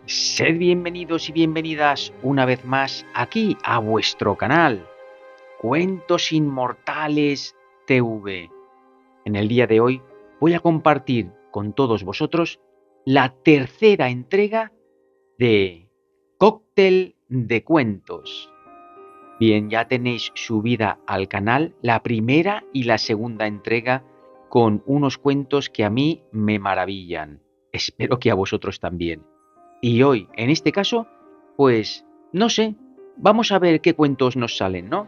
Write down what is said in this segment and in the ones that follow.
Sed bienvenidos y bienvenidas una vez más aquí a vuestro canal, Cuentos Inmortales TV. En el día de hoy voy a compartir con todos vosotros la tercera entrega de Cóctel de Cuentos. Bien, ya tenéis subida al canal la primera y la segunda entrega con unos cuentos que a mí me maravillan. Espero que a vosotros también. Y hoy, en este caso, pues no sé, vamos a ver qué cuentos nos salen, ¿no?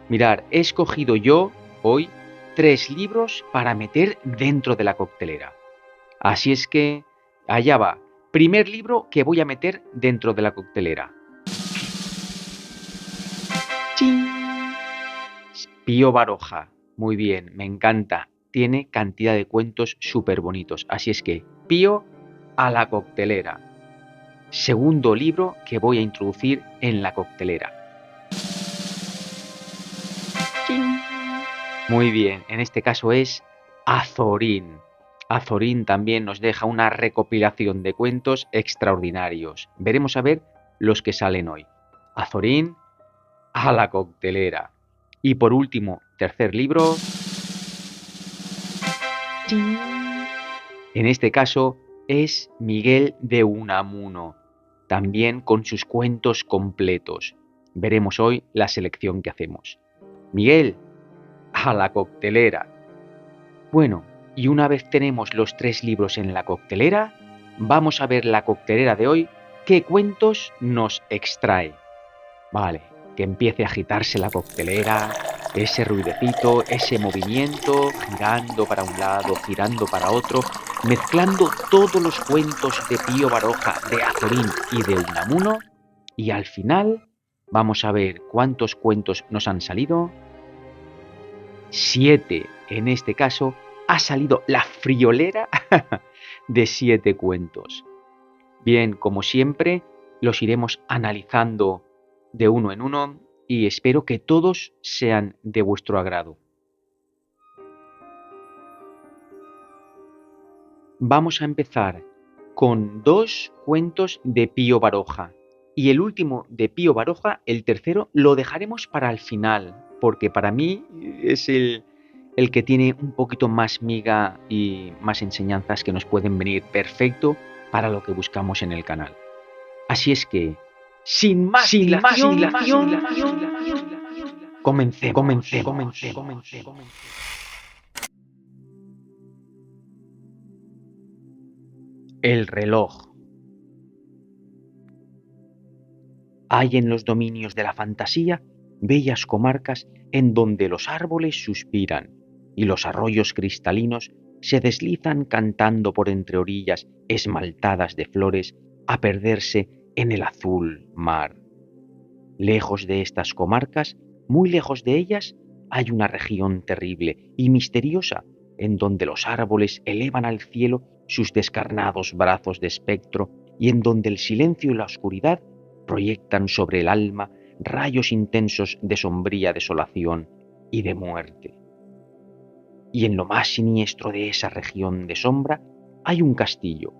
Mirar, he escogido yo hoy 3 libros para meter dentro de la coctelera. Así es que allá va. Primer libro que voy a meter dentro de la coctelera. ¡Chin! Pío Baroja. Muy bien, me encanta. Tiene cantidad de cuentos súper bonitos. Así es que, Pío a la coctelera. Segundo libro que voy a introducir en la coctelera. ¡Chin! Muy bien, en este caso es Azorín. Azorín también nos deja una recopilación de cuentos extraordinarios. Veremos a ver los que salen hoy. Azorín a la coctelera. Y por último, tercer libro. ¡Chin! En este caso es Miguel de Unamuno, también con sus cuentos completos. Veremos hoy la selección que hacemos. Miguel, a la coctelera. Bueno, y una vez tenemos los 3 libros en la coctelera, vamos a ver la coctelera de hoy, qué cuentos nos extrae. Vale, que empiece a agitarse la coctelera, ese ruidecito, ese movimiento, girando para un lado, girando para otro, mezclando todos los cuentos de Pío Baroja, de Azorín y de Unamuno, y al final vamos a ver cuántos cuentos nos han salido. 7, en este caso, ha salido la friolera de 7 cuentos. Bien, como siempre, los iremos analizando de uno en uno y espero que todos sean de vuestro agrado. Vamos a empezar con 2 cuentos de Pío Baroja. Y el último de Pío Baroja, el tercero, lo dejaremos para el final, porque para mí es el que tiene un poquito más miga y más enseñanzas que nos pueden venir perfecto para lo que buscamos en el canal. Así es que, sin más dilación, comencemos. El reloj. Hay en los dominios de la fantasía bellas comarcas en donde los árboles suspiran y los arroyos cristalinos se deslizan cantando por entre orillas esmaltadas de flores a perderse en el azul mar. Lejos de estas comarcas, muy lejos de ellas, hay una región terrible y misteriosa en donde los árboles elevan al cielo sus descarnados brazos de espectro y en donde el silencio y la oscuridad proyectan sobre el alma rayos intensos de sombría desolación y de muerte. Y en lo más siniestro de esa región de sombra hay un castillo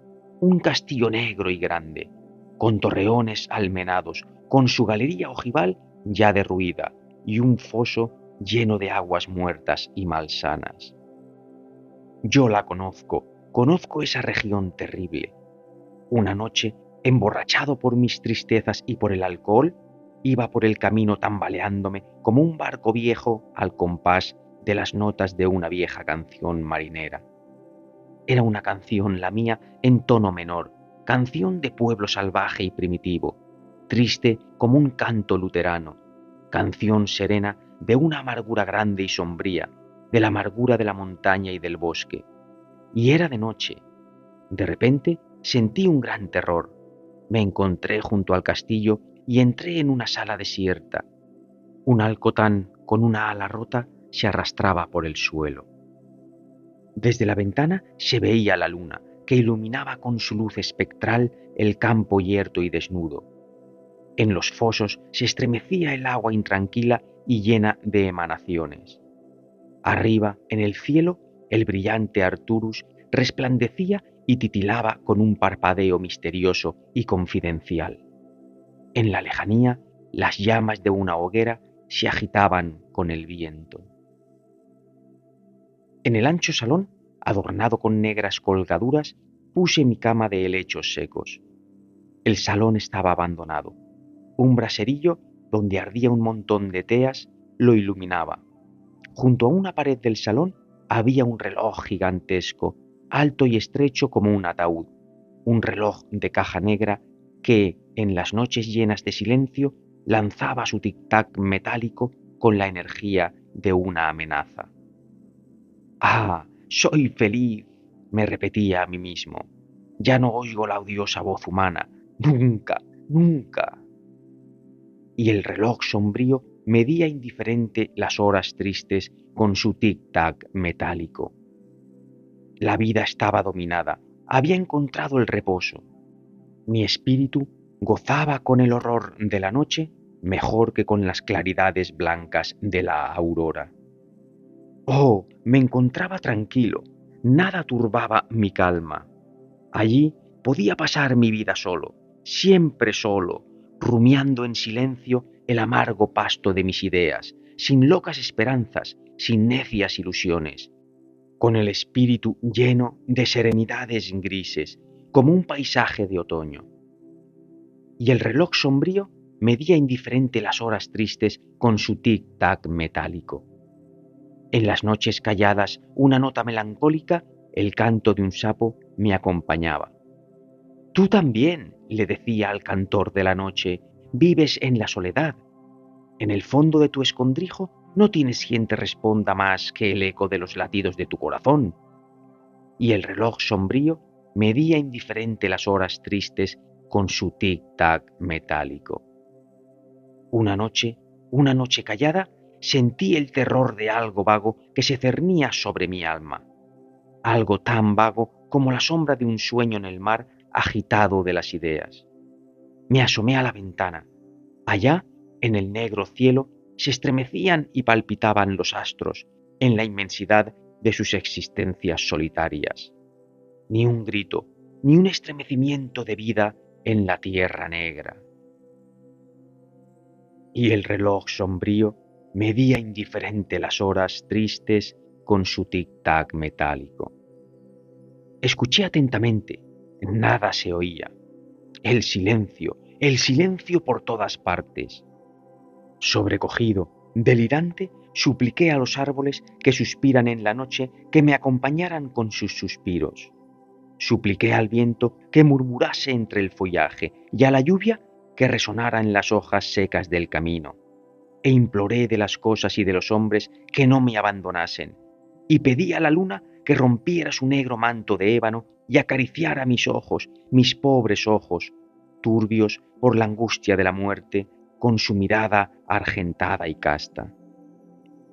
negro y grande, con torreones almenados, con su galería ojival ya derruida y un foso lleno de aguas muertas y malsanas. Yo la conozco esa región terrible. Una noche, emborrachado por mis tristezas y por el alcohol, iba por el camino tambaleándome como un barco viejo al compás de las notas de una vieja canción marinera. Era una canción, la mía, en tono menor, canción de pueblo salvaje y primitivo, triste como un canto luterano, canción serena de una amargura grande y sombría, de la amargura de la montaña y del bosque. Y era de noche. De repente sentí un gran terror. Me encontré junto al castillo y entré en una sala desierta. Un alcotán con una ala rota se arrastraba por el suelo. Desde la ventana se veía la luna, que iluminaba con su luz espectral el campo yerto y desnudo. En los fosos se estremecía el agua intranquila y llena de emanaciones. Arriba, en el cielo, el brillante Arturus resplandecía y titilaba con un parpadeo misterioso y confidencial. En la lejanía, las llamas de una hoguera se agitaban con el viento. En el ancho salón, adornado con negras colgaduras, puse mi cama de helechos secos. El salón estaba abandonado. Un braserillo, donde ardía un montón de teas, lo iluminaba. Junto a una pared del salón había un reloj gigantesco, alto y estrecho como un ataúd, un reloj de caja negra que, en las noches llenas de silencio, lanzaba su tic-tac metálico con la energía de una amenaza. «¡Ah, soy feliz!», me repetía a mí mismo. «Ya no oigo la odiosa voz humana. Nunca, nunca». Y el reloj sombrío medía indiferente las horas tristes con su tic-tac metálico. La vida estaba dominada, había encontrado el reposo. Mi espíritu gozaba con el horror de la noche mejor que con las claridades blancas de la aurora. Oh, me encontraba tranquilo, nada turbaba mi calma. Allí podía pasar mi vida solo, siempre solo, rumiando en silencio el amargo pasto de mis ideas, sin locas esperanzas, sin necias ilusiones, con el espíritu lleno de serenidades grises, como un paisaje de otoño. Y el reloj sombrío medía indiferente las horas tristes con su tic-tac metálico. En las noches calladas, una nota melancólica, el canto de un sapo, me acompañaba. «Tú también», le decía al cantor de la noche, «vives en la soledad. En el fondo de tu escondrijo no tienes quien te responda más que el eco de los latidos de tu corazón». Y el reloj sombrío medía indiferente las horas tristes con su tic-tac metálico. Una noche callada, sentí el terror de algo vago que se cernía sobre mi alma. Algo tan vago como la sombra de un sueño en el mar agitado de las ideas. Me asomé a la ventana. Allá, en el negro cielo, se estremecían y palpitaban los astros en la inmensidad de sus existencias solitarias. Ni un grito, ni un estremecimiento de vida en la tierra negra. Y el reloj sombrío medía indiferente las horas tristes con su tic-tac metálico. Escuché atentamente, nada se oía. El silencio por todas partes. Sobrecogido, delirante, supliqué a los árboles que suspiran en la noche que me acompañaran con sus suspiros. Supliqué al viento que murmurase entre el follaje y a la lluvia que resonara en las hojas secas del camino. E imploré de las cosas y de los hombres que no me abandonasen, y pedí a la luna que rompiera su negro manto de ébano y acariciara mis ojos, mis pobres ojos, turbios por la angustia de la muerte, con su mirada argentada y casta.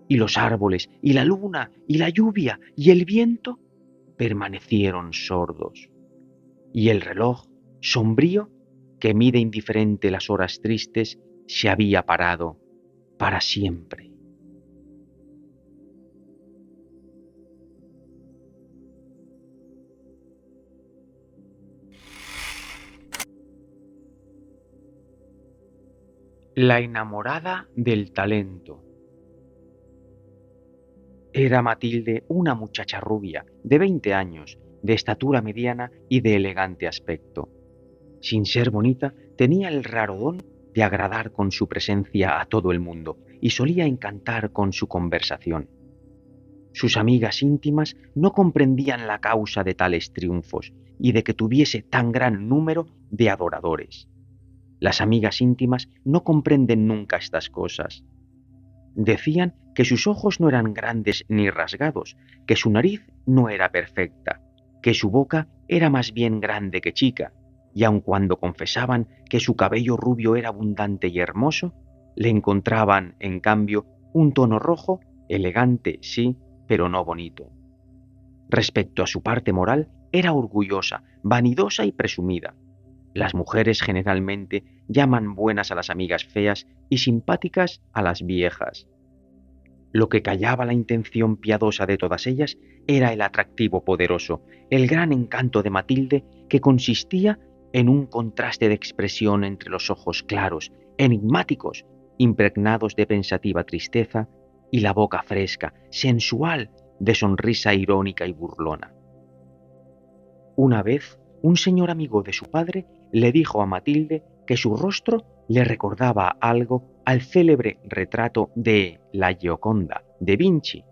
Y los árboles, y la luna, y la lluvia, y el viento permanecieron sordos. Y el reloj, sombrío, que mide indiferente las horas tristes, se había parado para siempre. La enamorada del talento. Era Matilde una muchacha rubia, de 20 años, de estatura mediana y de elegante aspecto. Sin ser bonita, tenía el raro don de agradar con su presencia a todo el mundo y solía encantar con su conversación. Sus amigas íntimas no comprendían la causa de tales triunfos y de que tuviese tan gran número de adoradores. Las amigas íntimas no comprenden nunca estas cosas. Decían que sus ojos no eran grandes ni rasgados, que su nariz no era perfecta, que su boca era más bien grande que chica, y aun cuando confesaban que su cabello rubio era abundante y hermoso, le encontraban, en cambio, un tono rojo, elegante, sí, pero no bonito. Respecto a su parte moral, era orgullosa, vanidosa y presumida. Las mujeres generalmente llaman buenas a las amigas feas y simpáticas a las viejas. Lo que callaba la intención piadosa de todas ellas era el atractivo poderoso, el gran encanto de Matilde, que consistía en un contraste de expresión entre los ojos claros, enigmáticos, impregnados de pensativa tristeza, y la boca fresca, sensual, de sonrisa irónica y burlona. Una vez, un señor amigo de su padre le dijo a Matilde que su rostro le recordaba algo al célebre retrato de la Gioconda de Vinci,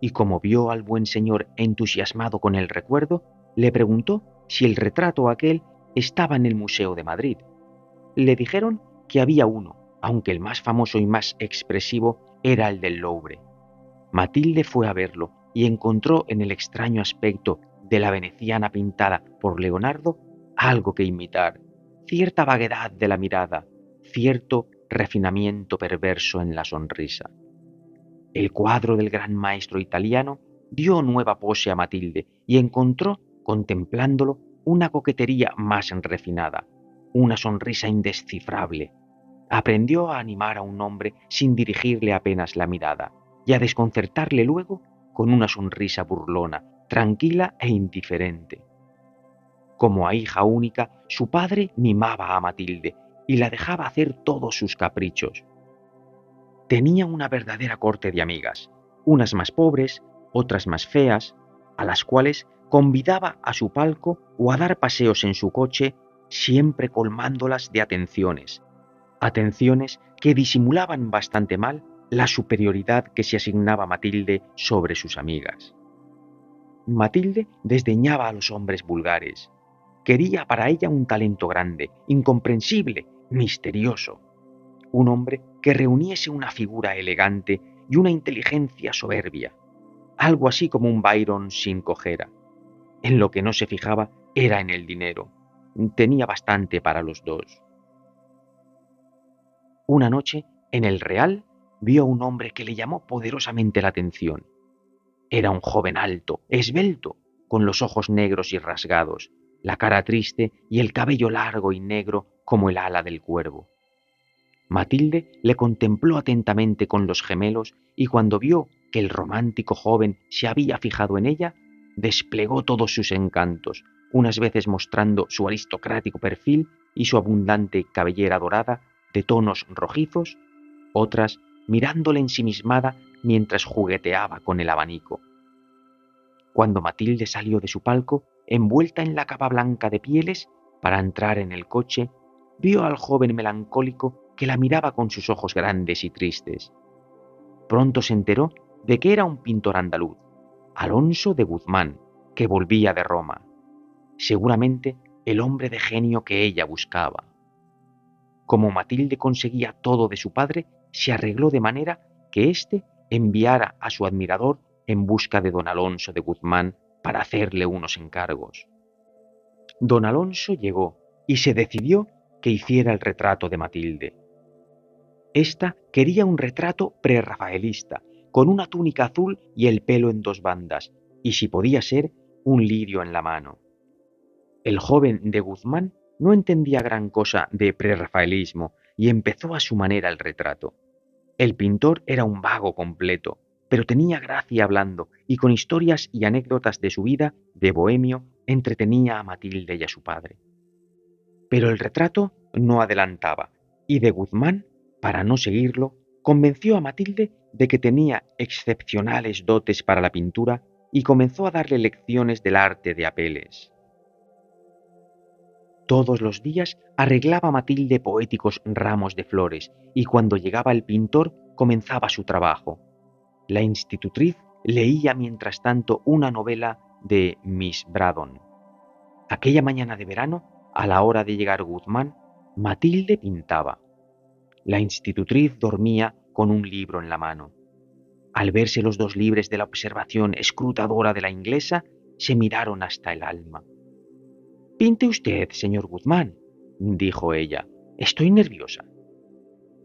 y como vio al buen señor entusiasmado con el recuerdo, le preguntó si el retrato aquel estaba en el Museo de Madrid. Le dijeron que había uno, aunque el más famoso y más expresivo era el del Louvre. Matilde fue a verlo y encontró en el extraño aspecto de la veneciana pintada por Leonardo algo que imitar, cierta vaguedad de la mirada, cierto refinamiento perverso en la sonrisa. El cuadro del gran maestro italiano dio nueva pose a Matilde y encontró, contemplándolo, una coquetería más refinada, una sonrisa indescifrable. Aprendió a animar a un hombre sin dirigirle apenas la mirada y a desconcertarle luego con una sonrisa burlona, tranquila e indiferente. Como a hija única, su padre mimaba a Matilde y la dejaba hacer todos sus caprichos. Tenía una verdadera corte de amigas, unas más pobres, otras más feas, a las cuales convidaba a su palco o a dar paseos en su coche, siempre colmándolas de atenciones, atenciones que disimulaban bastante mal la superioridad que se asignaba Matilde sobre sus amigas. Matilde desdeñaba a los hombres vulgares. Quería para ella un talento grande, incomprensible, misterioso. Un hombre que reuniese una figura elegante y una inteligencia soberbia. Algo así como un Byron sin cojera. En lo que no se fijaba era en el dinero. Tenía bastante para los dos. Una noche, en el Real, vio a un hombre que le llamó poderosamente la atención. Era un joven alto, esbelto, con los ojos negros y rasgados, la cara triste y el cabello largo y negro como el ala del cuervo. Matilde le contempló atentamente con los gemelos y cuando vio que el romántico joven se había fijado en ella, desplegó todos sus encantos, unas veces mostrando su aristocrático perfil y su abundante cabellera dorada de tonos rojizos, otras mirándole ensimismada mientras jugueteaba con el abanico. Cuando Matilde salió de su palco, envuelta en la capa blanca de pieles, para entrar en el coche, vio al joven melancólico que la miraba con sus ojos grandes y tristes. Pronto se enteró de que era un pintor andaluz, Alonso de Guzmán, que volvía de Roma. Seguramente el hombre de genio que ella buscaba. Como Matilde conseguía todo de su padre, se arregló de manera que éste enviara a su admirador en busca de don Alonso de Guzmán para hacerle unos encargos. Don Alonso llegó y se decidió que hiciera el retrato de Matilde. Esta quería un retrato prerrafaelista, con una túnica azul y el pelo en dos bandas, y si podía ser, un lirio en la mano. El joven de Guzmán no entendía gran cosa de prerrafaelismo y empezó a su manera el retrato. El pintor era un vago completo, pero tenía gracia hablando y con historias y anécdotas de su vida de bohemio entretenía a Matilde y a su padre. Pero el retrato no adelantaba, y de Guzmán, para no seguirlo, convenció a Matilde de que tenía excepcionales dotes para la pintura y comenzó a darle lecciones del arte de apeles. Todos los días arreglaba Matilde poéticos ramos de flores y cuando llegaba el pintor comenzaba su trabajo. La institutriz leía mientras tanto una novela de Miss Braddon. Aquella mañana de verano, a la hora de llegar Guzmán, Matilde pintaba. La institutriz dormía con un libro en la mano. Al verse los dos libres de la observación escrutadora de la inglesa, se miraron hasta el alma. «Pinte usted, señor Guzmán», dijo ella. «Estoy nerviosa».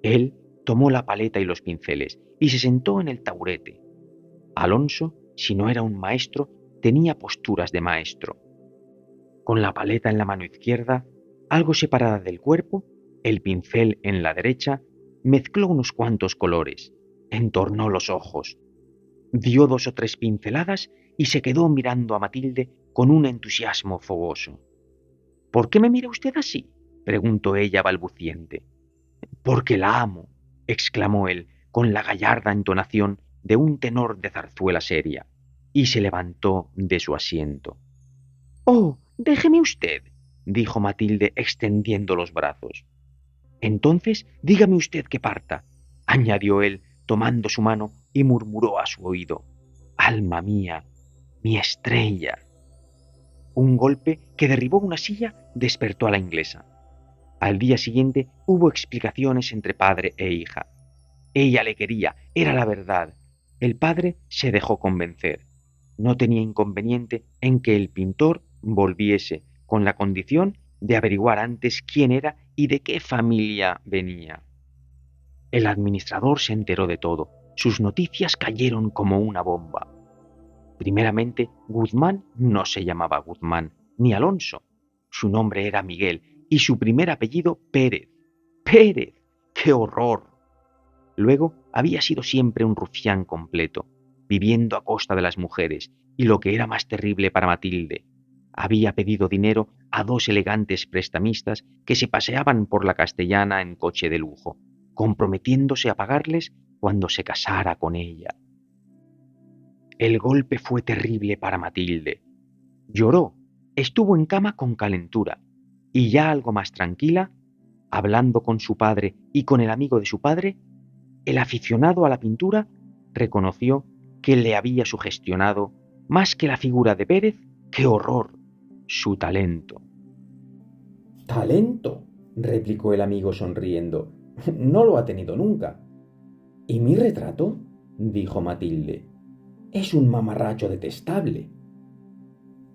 Él tomó la paleta y los pinceles y se sentó en el taburete. Alonso, si no era un maestro, tenía posturas de maestro. Con la paleta en la mano izquierda, algo separada del cuerpo, el pincel en la derecha, mezcló unos cuantos colores, Entornó los ojos, dio 2 o 3 pinceladas y se quedó mirando a Matilde con un entusiasmo fogoso. ¿Por qué me mira usted así?, preguntó ella balbuciente. Porque la amo, exclamó él con la gallarda entonación de un tenor de zarzuela seria, y se levantó de su asiento. Oh, déjeme usted, dijo Matilde extendiendo los brazos. Entonces dígame usted que parta, añadió él tomando su mano y murmuró a su oído. Alma mía, mi estrella. Un golpe que derribó una silla despertó a la inglesa. Al día siguiente hubo explicaciones entre padre e hija. Ella le quería, era la verdad. El padre se dejó convencer. No tenía inconveniente en que el pintor volviese, con la condición de averiguar antes quién era y de qué familia venía. El administrador se enteró de todo. Sus noticias cayeron como una bomba. Primeramente, Guzmán no se llamaba Guzmán, ni Alonso. Su nombre era Miguel y su primer apellido Pérez. ¡Pérez! ¡Qué horror! Luego había sido siempre un rufián completo, viviendo a costa de las mujeres, y lo que era más terrible para Matilde, había pedido dinero a 2 elegantes prestamistas que se paseaban por la Castellana en coche de lujo, comprometiéndose a pagarles cuando se casara con ella. El golpe fue terrible para Matilde. Lloró, estuvo en cama con calentura, y ya algo más tranquila, hablando con su padre y con el amigo de su padre, el aficionado a la pintura reconoció que le había sugestionado más que la figura de Pérez, ¡qué horror!, su talento. ¿Talento?, replicó el amigo sonriendo. No lo ha tenido nunca. ¿Y mi retrato?, dijo Matilde. Es un mamarracho detestable.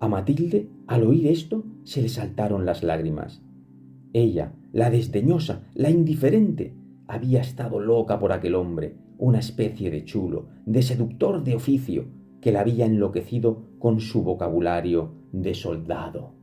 A Matilde, al oír esto, se le saltaron las lágrimas. Ella, la desdeñosa, la indiferente, había estado loca por aquel hombre, una especie de chulo, de seductor de oficio, que la había enloquecido con su vocabulario de soldado.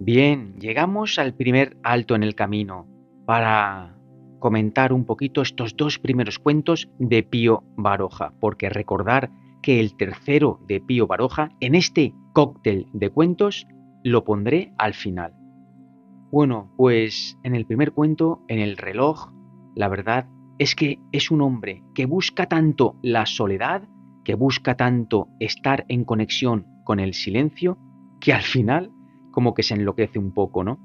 Bien, llegamos al primer alto en el camino para comentar un poquito estos 2 primeros cuentos de Pío Baroja, porque recordar que el tercero de Pío Baroja, en este cóctel de cuentos, lo pondré al final. Bueno, pues en el primer cuento, en el reloj, la verdad es que es un hombre que busca tanto la soledad, que busca tanto estar en conexión con el silencio, que al final como que se enloquece un poco, ¿no?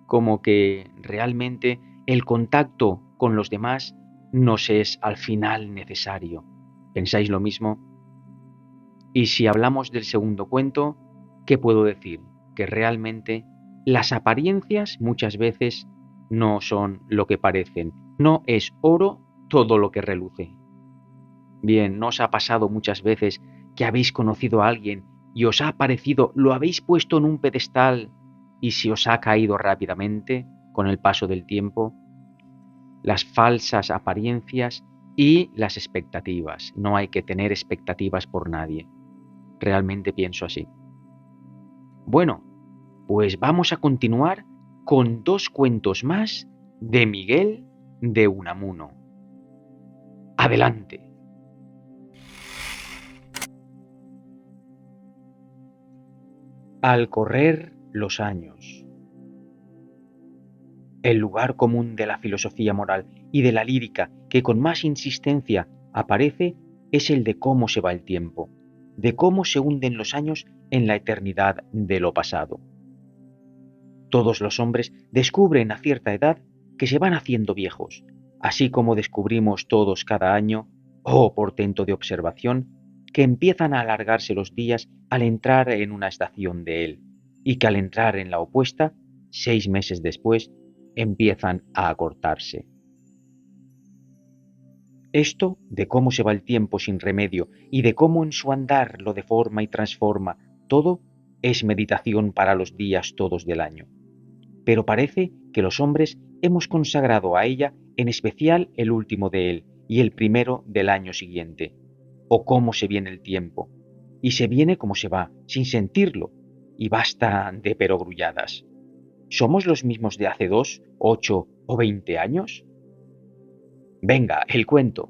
Como que realmente el contacto con los demás nos es al final necesario. ¿Pensáis lo mismo? Y si hablamos del segundo cuento, ¿qué puedo decir? Que realmente las apariencias muchas veces no son lo que parecen. No es oro todo lo que reluce. Bien, ¿no os ha pasado muchas veces que habéis conocido a alguien y os ha parecido, lo habéis puesto en un pedestal y se os ha caído rápidamente con el paso del tiempo? Las falsas apariencias y las expectativas. No hay que tener expectativas por nadie. Realmente pienso así. Bueno, pues vamos a continuar con 2 cuentos más de Miguel de Unamuno. Adelante. Al correr los años. El lugar común de la filosofía moral y de la lírica que con más insistencia aparece es el de cómo se va el tiempo, de cómo se hunden los años en la eternidad de lo pasado. Todos los hombres descubren a cierta edad que se van haciendo viejos, así como descubrimos todos cada año, oh portento de observación, que empiezan a alargarse los días al entrar en una estación de él, y que al entrar en la opuesta, 6 meses después, empiezan a acortarse. Esto de cómo se va el tiempo sin remedio y de cómo en su andar lo deforma y transforma todo, es meditación para los días todos del año. Pero parece que los hombres hemos consagrado a ella en especial el último de él y el primero del año siguiente, o cómo se viene el tiempo, y se viene como se va, sin sentirlo, y basta de perogrulladas. ¿Somos los mismos de hace 2, 8 o 20 años? Venga, el cuento.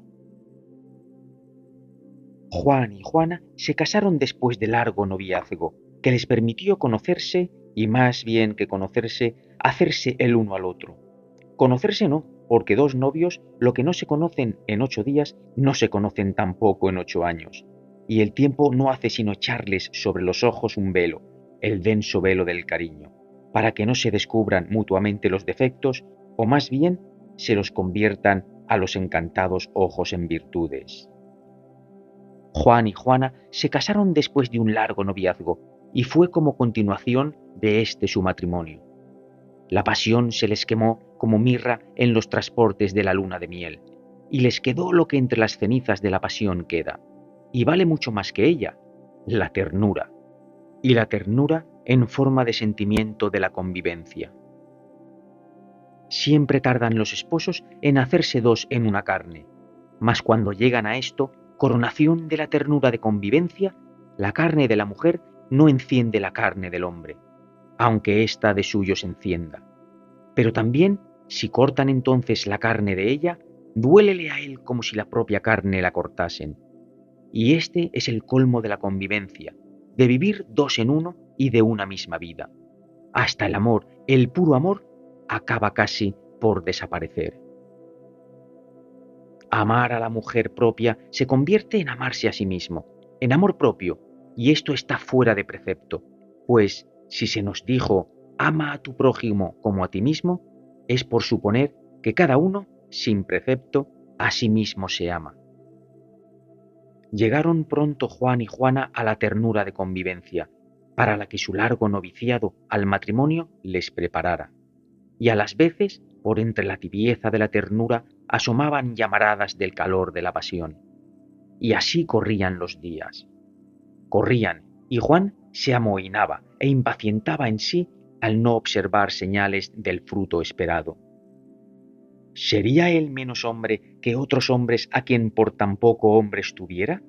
Juan y Juana se casaron después de largo noviazgo, que les permitió conocerse y, más bien que conocerse, hacerse el uno al otro. Conocerse no, porque dos novios, lo que no se conocen en 8 días, no se conocen tampoco en 8 años. Y el tiempo no hace sino echarles sobre los ojos un velo, el denso velo del cariño, para que no se descubran mutuamente los defectos, o más bien se los conviertan a los encantados ojos en virtudes. Juan y Juana se casaron después de un largo noviazgo, y fue como continuación de este su matrimonio. La pasión se les quemó como mirra en los transportes de la luna de miel, y les quedó lo que entre las cenizas de la pasión queda, y vale mucho más que ella, la ternura, y la ternura en forma de sentimiento de la convivencia. Siempre tardan los esposos en hacerse dos en una carne, mas cuando llegan a esto, coronación de la ternura de convivencia, la carne de la mujer no enciende la carne del hombre, aunque ésta de suyo se encienda. Pero también, si cortan entonces la carne de ella, duélele a él como si la propia carne la cortasen. Y este es el colmo de la convivencia, de vivir dos en uno y de una misma vida. Hasta el amor, el puro amor, acaba casi por desaparecer. Amar a la mujer propia se convierte en amarse a sí mismo, en amor propio, y esto está fuera de precepto, pues si se nos dijo ama a tu prójimo como a ti mismo, es por suponer que cada uno, sin precepto, a sí mismo se ama. Llegaron pronto Juan y Juana a la ternura de convivencia, para la que su largo noviciado al matrimonio les preparara, y a las veces, por entre la tibieza de la ternura, asomaban llamaradas del calor de la pasión. Y así corrían los días. Corrían, y Juan se amohinaba e impacientaba en sí al no observar señales del fruto esperado. ¿Sería él menos hombre que otros hombres a quien por tan poco hombres tuviera?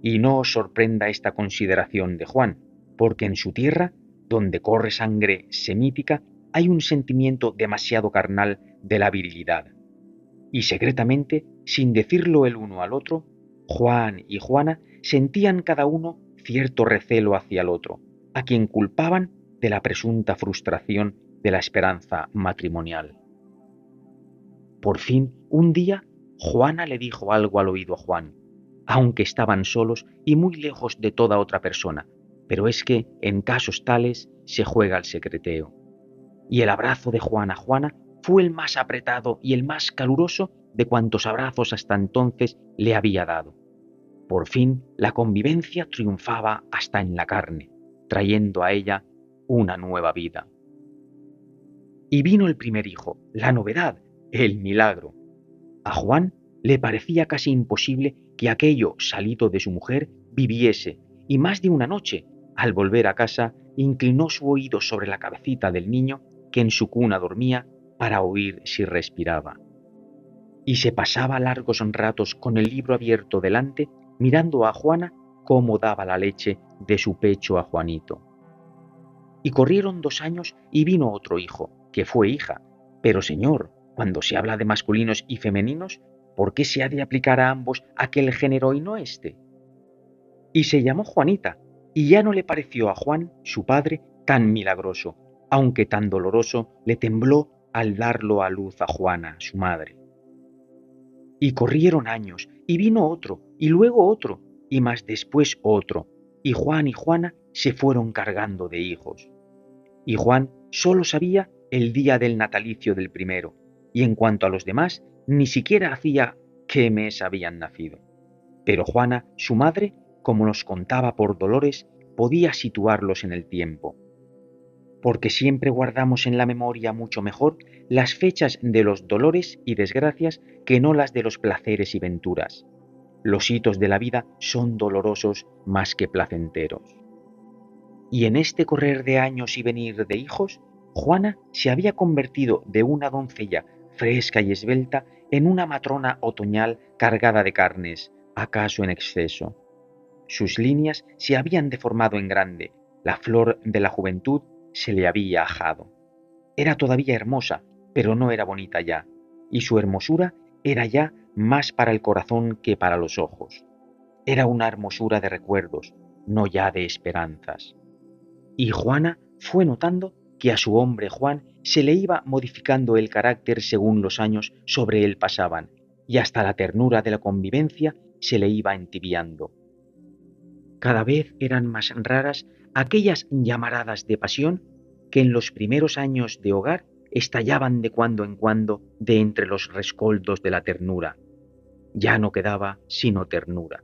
Y no os sorprenda esta consideración de Juan, porque en su tierra, donde corre sangre semítica, hay un sentimiento demasiado carnal de la virilidad. Y secretamente, sin decirlo el uno al otro, Juan y Juana sentían cada uno cierto recelo hacia el otro, a quien culpaban de la presunta frustración de la esperanza matrimonial. Por fin, un día, Juana le dijo algo al oído a Juan, aunque estaban solos y muy lejos de toda otra persona, pero es que en casos tales se juega el secreteo. Y el abrazo de Juan a Juana fue el más apretado y el más caluroso de cuantos abrazos hasta entonces le había dado. Por fin la convivencia triunfaba hasta en la carne, trayendo a ella una nueva vida. Y vino el primer hijo, la novedad, el milagro. A Juan le parecía casi imposible que aquello salido de su mujer viviese, y más de una noche, al volver a casa, inclinó su oído sobre la cabecita del niño que en su cuna dormía para oír si respiraba. Y se pasaba largos ratos con el libro abierto delante, mirando a Juana cómo daba la leche de su pecho a Juanito. Y corrieron 2 años y vino otro hijo, que fue hija. Pero señor, cuando se habla de masculinos y femeninos, ¿por qué se ha de aplicar a ambos aquel género y no este? Y se llamó Juanita, y ya no le pareció a Juan, su padre, tan milagroso, aunque tan doloroso le tembló al darlo a luz a Juana, su madre. Y corrieron años, y vino otro, y luego otro, y más después otro, y Juan y Juana se fueron cargando de hijos. Y Juan solo sabía el día del natalicio del primero, y en cuanto a los demás, ni siquiera hacía qué mes habían nacido. Pero Juana, su madre, como nos contaba por Dolores, podía situarlos en el tiempo. Porque siempre guardamos en la memoria mucho mejor las fechas de los dolores y desgracias que no las de los placeres y venturas. Los hitos de la vida son dolorosos más que placenteros. Y en este correr de años y venir de hijos, Juana se había convertido de una doncella fresca y esbelta en una matrona otoñal cargada de carnes, acaso en exceso. Sus líneas se habían deformado en grande, La flor de la juventud se le había ajado. Era todavía hermosa, pero no era bonita ya, y su hermosura era ya más para el corazón que para los ojos. Era una hermosura de recuerdos, no ya de esperanzas. Y Juana fue notando que a su hombre Juan se le iba modificando el carácter según los años sobre él pasaban, y hasta la ternura de la convivencia se le iba entibiando. Cada vez eran más raras aquellas llamaradas de pasión que en los primeros años de hogar estallaban de cuando en cuando de entre los rescoldos de la ternura. Ya no quedaba sino ternura.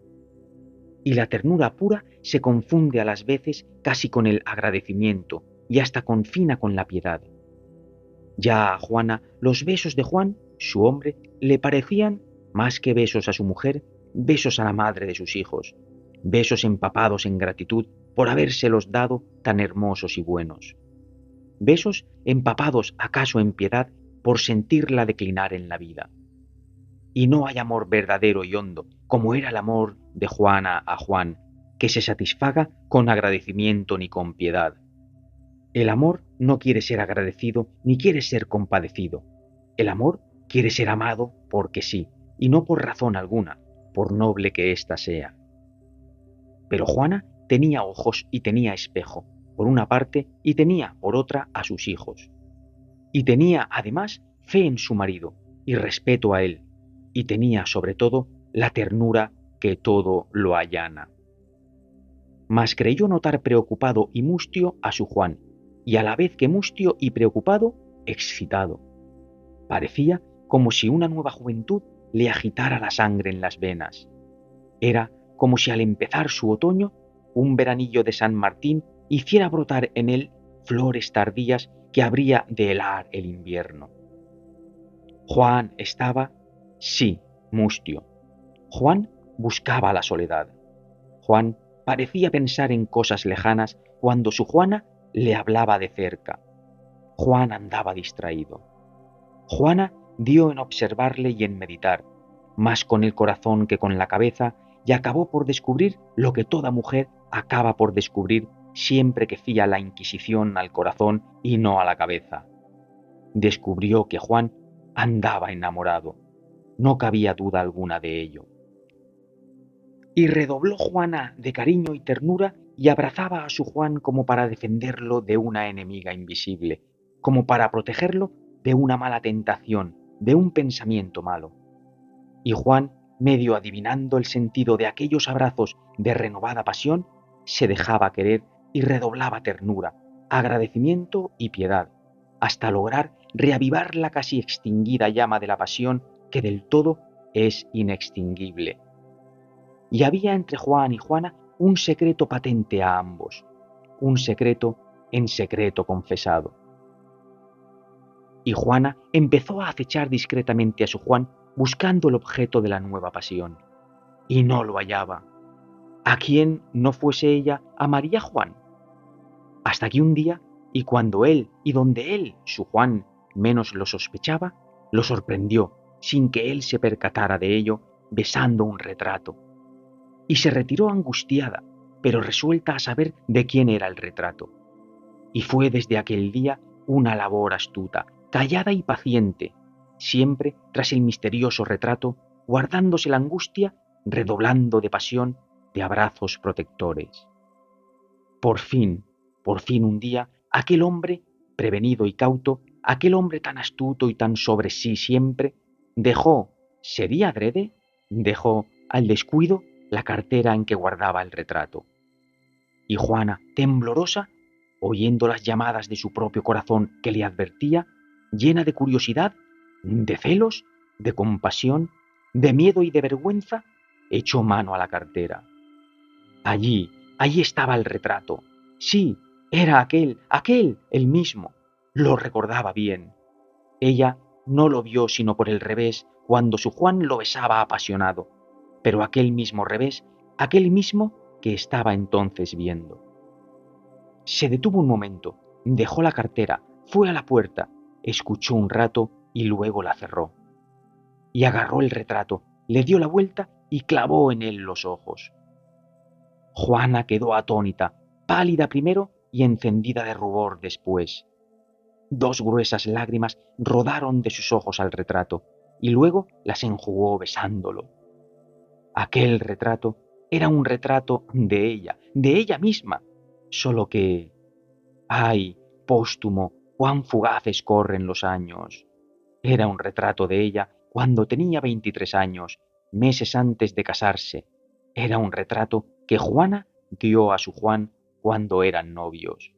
Y la ternura pura se confunde a las veces casi con el agradecimiento y hasta confina con la piedad. Ya a Juana los besos de Juan, su hombre, le parecían, más que besos a su mujer, besos a la madre de sus hijos, besos empapados en gratitud por habérselos dado tan hermosos y buenos. Besos empapados acaso en piedad por sentirla declinar en la vida. Y no hay amor verdadero y hondo, como era el amor de Juana a Juan, que se satisfaga con agradecimiento ni con piedad. El amor no quiere ser agradecido ni quiere ser compadecido. El amor quiere ser amado porque sí, y no por razón alguna, por noble que ésta sea. Pero Juana tenía ojos y tenía espejo, por una parte, y tenía, por otra, a sus hijos. Y tenía, además, fe en su marido, y respeto a él, y tenía, sobre todo, la ternura que todo lo allana. Mas creyó notar preocupado y mustio a su Juan, y a la vez que mustio y preocupado, excitado. Parecía como si una nueva juventud le agitara la sangre en las venas. Era como si al empezar su otoño, un veranillo de San Martín hiciera brotar en él flores tardías que habría de helar el invierno. Juan estaba, sí, mustio. Juan buscaba la soledad. Juan parecía pensar en cosas lejanas cuando su Juana le hablaba de cerca. Juan andaba distraído. Juana dio en observarle y en meditar, más con el corazón que con la cabeza, y acabó por descubrir lo que toda mujer acaba por descubrir siempre que fía la Inquisición al corazón y no a la cabeza. Descubrió que Juan andaba enamorado. No cabía duda alguna de ello. Y redobló Juana de cariño y ternura y abrazaba a su Juan como para defenderlo de una enemiga invisible, como para protegerlo de una mala tentación, de un pensamiento malo. Y Juan, medio adivinando el sentido de aquellos abrazos de renovada pasión, se dejaba querer y redoblaba ternura, agradecimiento y piedad, hasta lograr reavivar la casi extinguida llama de la pasión que del todo es inextinguible. Y había entre Juan y Juana un secreto patente a ambos, un secreto en secreto confesado. Y Juana empezó a acechar discretamente a su Juan buscando el objeto de la nueva pasión, y no lo hallaba. ¿A quién no fuese ella amaría Juan? Hasta que un día, y cuando él y donde él, su Juan, menos lo sospechaba, lo sorprendió, sin que él se percatara de ello, besando un retrato. Y se retiró angustiada, pero resuelta a saber de quién era el retrato. Y fue desde aquel día una labor astuta, callada y paciente, siempre tras el misterioso retrato, guardándose la angustia, redoblando de pasión, de abrazos protectores. Por fin un día, aquel hombre, prevenido y cauto, aquel hombre tan astuto y tan sobre sí siempre, dejó, ¿sería adrede? Dejó al descuido la cartera en que guardaba el retrato. Y Juana, temblorosa, oyendo las llamadas de su propio corazón que le advertía, llena de curiosidad, de celos, de compasión, de miedo y de vergüenza, echó mano a la cartera. Allí estaba el retrato. Sí, era aquel, el mismo. Lo recordaba bien. Ella no lo vio sino por el revés cuando su Juan lo besaba apasionado, pero aquel mismo revés, aquel mismo que estaba entonces viendo. Se detuvo un momento, dejó la cartera, fue a la puerta, escuchó un rato y luego la cerró. Y agarró el retrato, le dio la vuelta y clavó en él los ojos. Juana quedó atónita, pálida primero y encendida de rubor después. 2 gruesas lágrimas rodaron de sus ojos al retrato y luego las enjugó besándolo. Aquel retrato era un retrato de ella misma, solo que, ay, póstumo, cuán fugaces corren los años. Era un retrato de ella cuando tenía 23 años, meses antes de casarse. Era un retrato que Juana dio a su Juan cuando eran novios.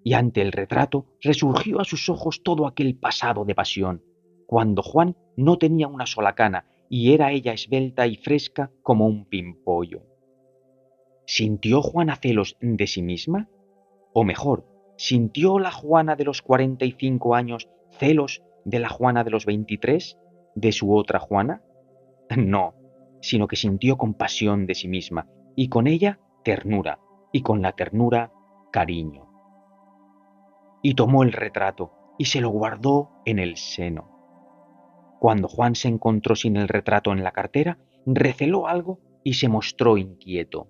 Y ante el retrato resurgió a sus ojos todo aquel pasado de pasión, cuando Juan no tenía una sola cana y era ella esbelta y fresca como un pimpollo. ¿Sintió Juana celos de sí misma? O mejor, ¿sintió la Juana de los 45 años celos de la Juana de los 23, de su otra Juana? No, sino que sintió compasión de sí misma, y con ella ternura, y con la ternura cariño. Y tomó el retrato y se lo guardó en el seno. Cuando Juan se encontró sin el retrato en la cartera, receló algo y se mostró inquieto.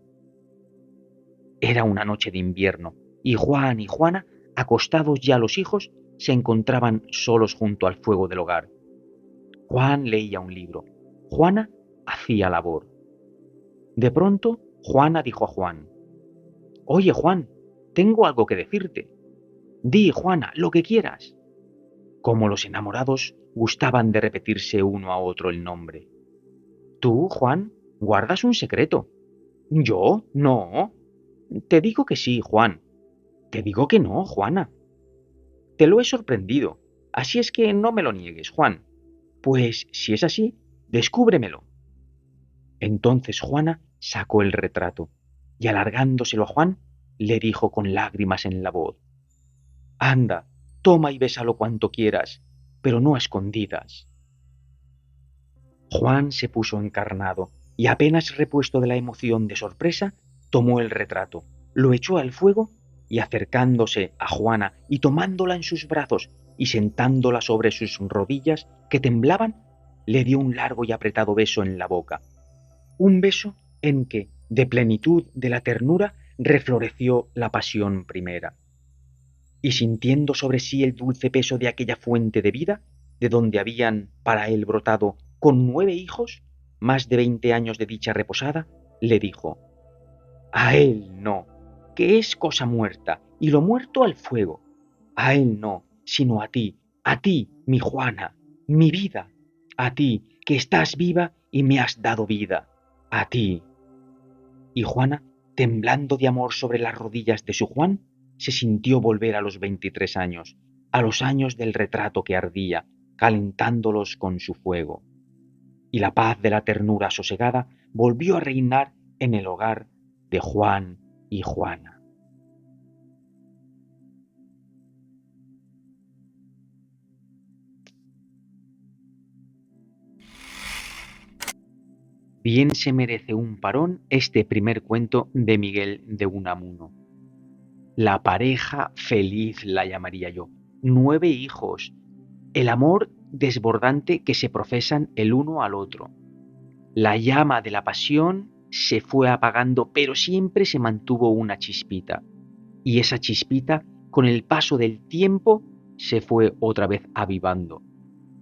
Era una noche de invierno, y Juan y Juana, acostados ya los hijos, se encontraban solos junto al fuego del hogar. Juan leía un libro, Juana hacía labor. De pronto, Juana dijo a Juan: «Oye, Juan, tengo algo que decirte. Di, Juana, lo que quieras». Como los enamorados gustaban de repetirse uno a otro el nombre. «Tú, Juan, guardas un secreto». «¿Yo? No». «Te digo que sí, Juan». «Te digo que no, Juana». «Te lo he sorprendido, así es que no me lo niegues, Juan». «Pues, si es así, descúbremelo». Entonces Juana sacó el retrato y, alargándoselo a Juan, le dijo con lágrimas en la voz: «Anda, toma y bésalo cuanto quieras, pero no a escondidas». Juan se puso encarnado y, apenas repuesto de la emoción de sorpresa, tomó el retrato, lo echó al fuego y, acercándose a Juana y tomándola en sus brazos y sentándola sobre sus rodillas que temblaban, le dio un largo y apretado beso en la boca. Un beso en que, de plenitud de la ternura, refloreció la pasión primera. Y sintiendo sobre sí el dulce peso de aquella fuente de vida, de donde habían para él brotado con 9 hijos, más de 20 años de dicha reposada, le dijo: «A él no, que es cosa muerta, y lo muerto al fuego. A él no, sino a ti, mi Juana, mi vida, a ti, que estás viva y me has dado vida, a ti». Y Juana, temblando de amor sobre las rodillas de su Juan, se sintió volver a los 23 años, a los años del retrato que ardía, calentándolos con su fuego. Y la paz de la ternura sosegada volvió a reinar en el hogar de Juan y Juana. Bien se merece un parón este primer cuento de Miguel de Unamuno. La pareja feliz la llamaría yo. 9 hijos. El amor desbordante que se profesan el uno al otro. La llama de la pasión se fue apagando, pero siempre se mantuvo una chispita. Y esa chispita, con el paso del tiempo, se fue otra vez avivando.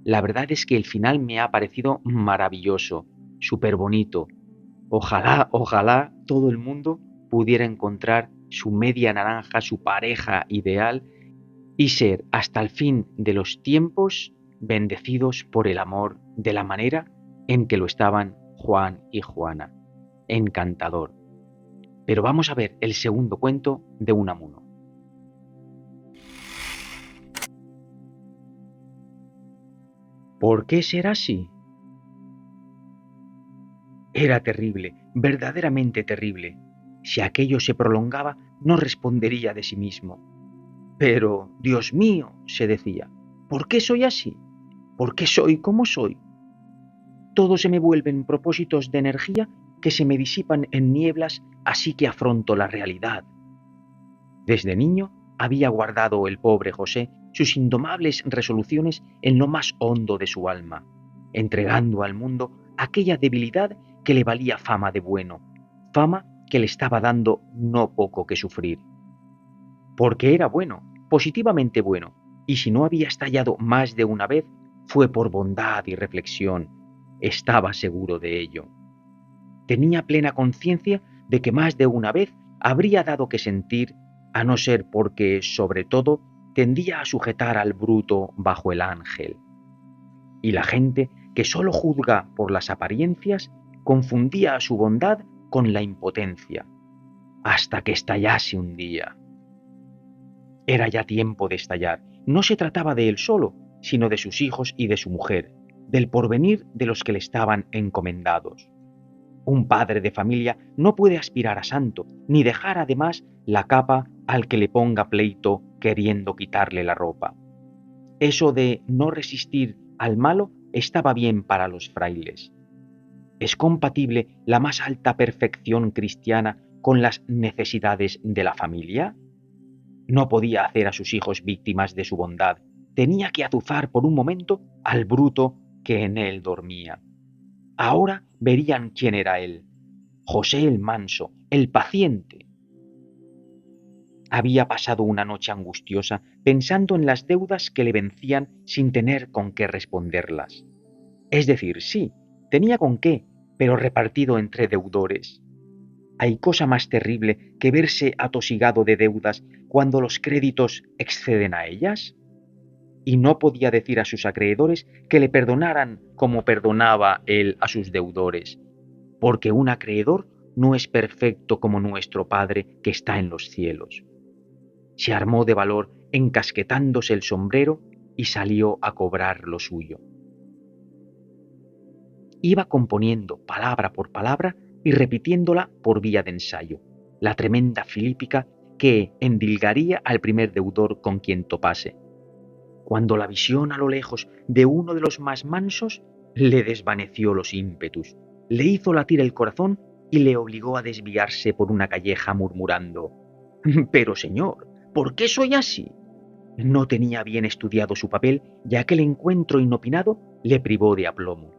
La verdad es que el final me ha parecido maravilloso, súper bonito. Ojalá todo el mundo pudiera encontrar su media naranja, su pareja ideal, y ser hasta el fin de los tiempos bendecidos por el amor de la manera en que lo estaban Juan y Juana. Encantador. Pero vamos a ver el segundo cuento de Unamuno. ¿Por qué será así? Era terrible, verdaderamente terrible. Si aquello se prolongaba, no respondería de sí mismo. Pero, Dios mío, se decía, ¿por qué soy así? ¿Por qué soy como soy? Todo se me vuelven propósitos de energía que se me disipan en nieblas, así que afronto la realidad. Desde niño había guardado el pobre José sus indomables resoluciones en lo más hondo de su alma, entregando al mundo aquella debilidad que le valía fama de bueno, fama que le estaba dando no poco que sufrir. Porque era bueno, positivamente bueno, y si no había estallado más de una vez, fue por bondad y reflexión. Estaba seguro de ello. Tenía plena conciencia de que más de una vez habría dado que sentir, a no ser porque, sobre todo, tendía a sujetar al bruto bajo el ángel. Y la gente, que sólo juzga por las apariencias, confundía su bondad con la impotencia, hasta que estallase un día. Era ya tiempo de estallar. No se trataba de él solo, sino de sus hijos y de su mujer, del porvenir de los que le estaban encomendados. Un padre de familia no puede aspirar a santo, ni dejar además la capa al que le ponga pleito queriendo quitarle la ropa. Eso de no resistir al malo estaba bien para los frailes. ¿Es compatible la más alta perfección cristiana con las necesidades de la familia? No podía hacer a sus hijos víctimas de su bondad. Tenía que azuzar por un momento al bruto que en él dormía. Ahora verían quién era él. José el manso, el paciente. Había pasado una noche angustiosa pensando en las deudas que le vencían sin tener con qué responderlas. Es decir, sí, tenía con qué, pero repartido entre deudores. ¿Hay cosa más terrible que verse atosigado de deudas cuando los créditos exceden a ellas? Y no podía decir a sus acreedores que le perdonaran como perdonaba él a sus deudores, porque un acreedor no es perfecto como nuestro Padre que está en los cielos. Se armó de valor encasquetándose el sombrero y salió a cobrar lo suyo. Iba componiendo palabra por palabra y repitiéndola por vía de ensayo, la tremenda filípica que endilgaría al primer deudor con quien topase, cuando la visión a lo lejos de uno de los más mansos le desvaneció los ímpetus, le hizo latir el corazón y le obligó a desviarse por una calleja murmurando: «Pero señor, ¿por qué soy así?». No tenía bien estudiado su papel y aquel encuentro inopinado le privó de aplomo.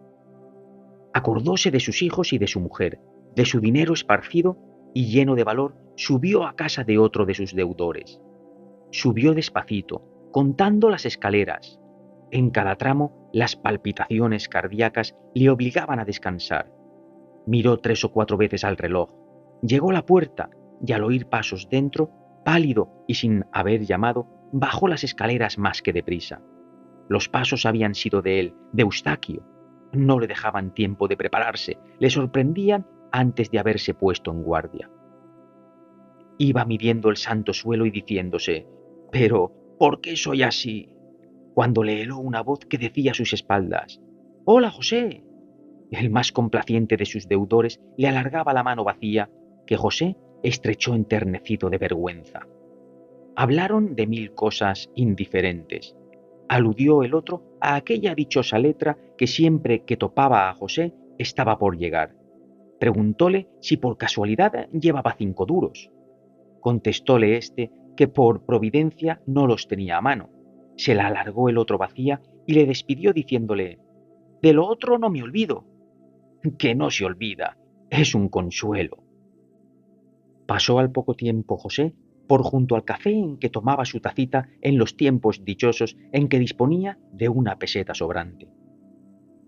Acordóse de sus hijos y de su mujer, de su dinero esparcido y lleno de valor subió a casa de otro de sus deudores. Subió despacito, contando las escaleras. En cada tramo las palpitaciones cardíacas le obligaban a descansar. Miró 3 o 4 veces al reloj. Llegó a la puerta y al oír pasos dentro, pálido y sin haber llamado, bajó las escaleras más que deprisa. Los pasos habían sido de él, de Eustaquio. No le dejaban tiempo de prepararse, le sorprendían antes de haberse puesto en guardia. Iba midiendo el santo suelo y diciéndose: «Pero, ¿por qué soy así?», cuando le heló una voz que decía a sus espaldas: «¡Hola, José!». El más complaciente de sus deudores le alargaba la mano vacía, que José estrechó enternecido de vergüenza. Hablaron de 1000 cosas indiferentes. Aludió el otro a aquella dichosa letra que siempre que topaba a José estaba por llegar. Preguntóle si por casualidad llevaba 5 duros. Contestóle éste que por providencia no los tenía a mano. Se la alargó el otro vacía y le despidió diciéndole: «De lo otro no me olvido». «Que no se olvida, es un consuelo». Pasó al poco tiempo José por junto al café en que tomaba su tacita en los tiempos dichosos en que disponía de una peseta sobrante.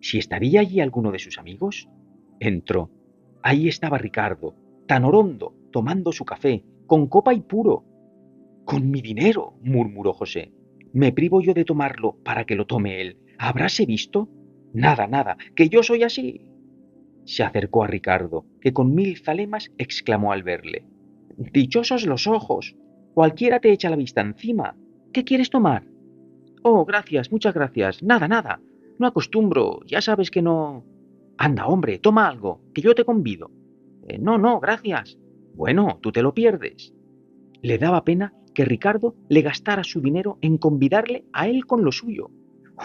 ¿Si estaría allí alguno de sus amigos? Entró. Ahí estaba Ricardo, tan orondo, tomando su café, con copa y puro. «Con mi dinero», murmuró José. «¿Me privo yo de tomarlo para que lo tome él? ¿Habráse visto? Nada, nada, que yo soy así». Se acercó a Ricardo, que con 1000 zalemas exclamó al verle: «Dichosos los ojos. Cualquiera te echa la vista encima. ¿Qué quieres tomar?». «Oh, gracias, muchas gracias. Nada, nada. No acostumbro, ya sabes que no». «Anda, hombre, toma algo, que yo te convido». No, no, gracias». «Bueno, tú te lo pierdes». Le daba pena que Ricardo le gastara su dinero en convidarle a él con lo suyo.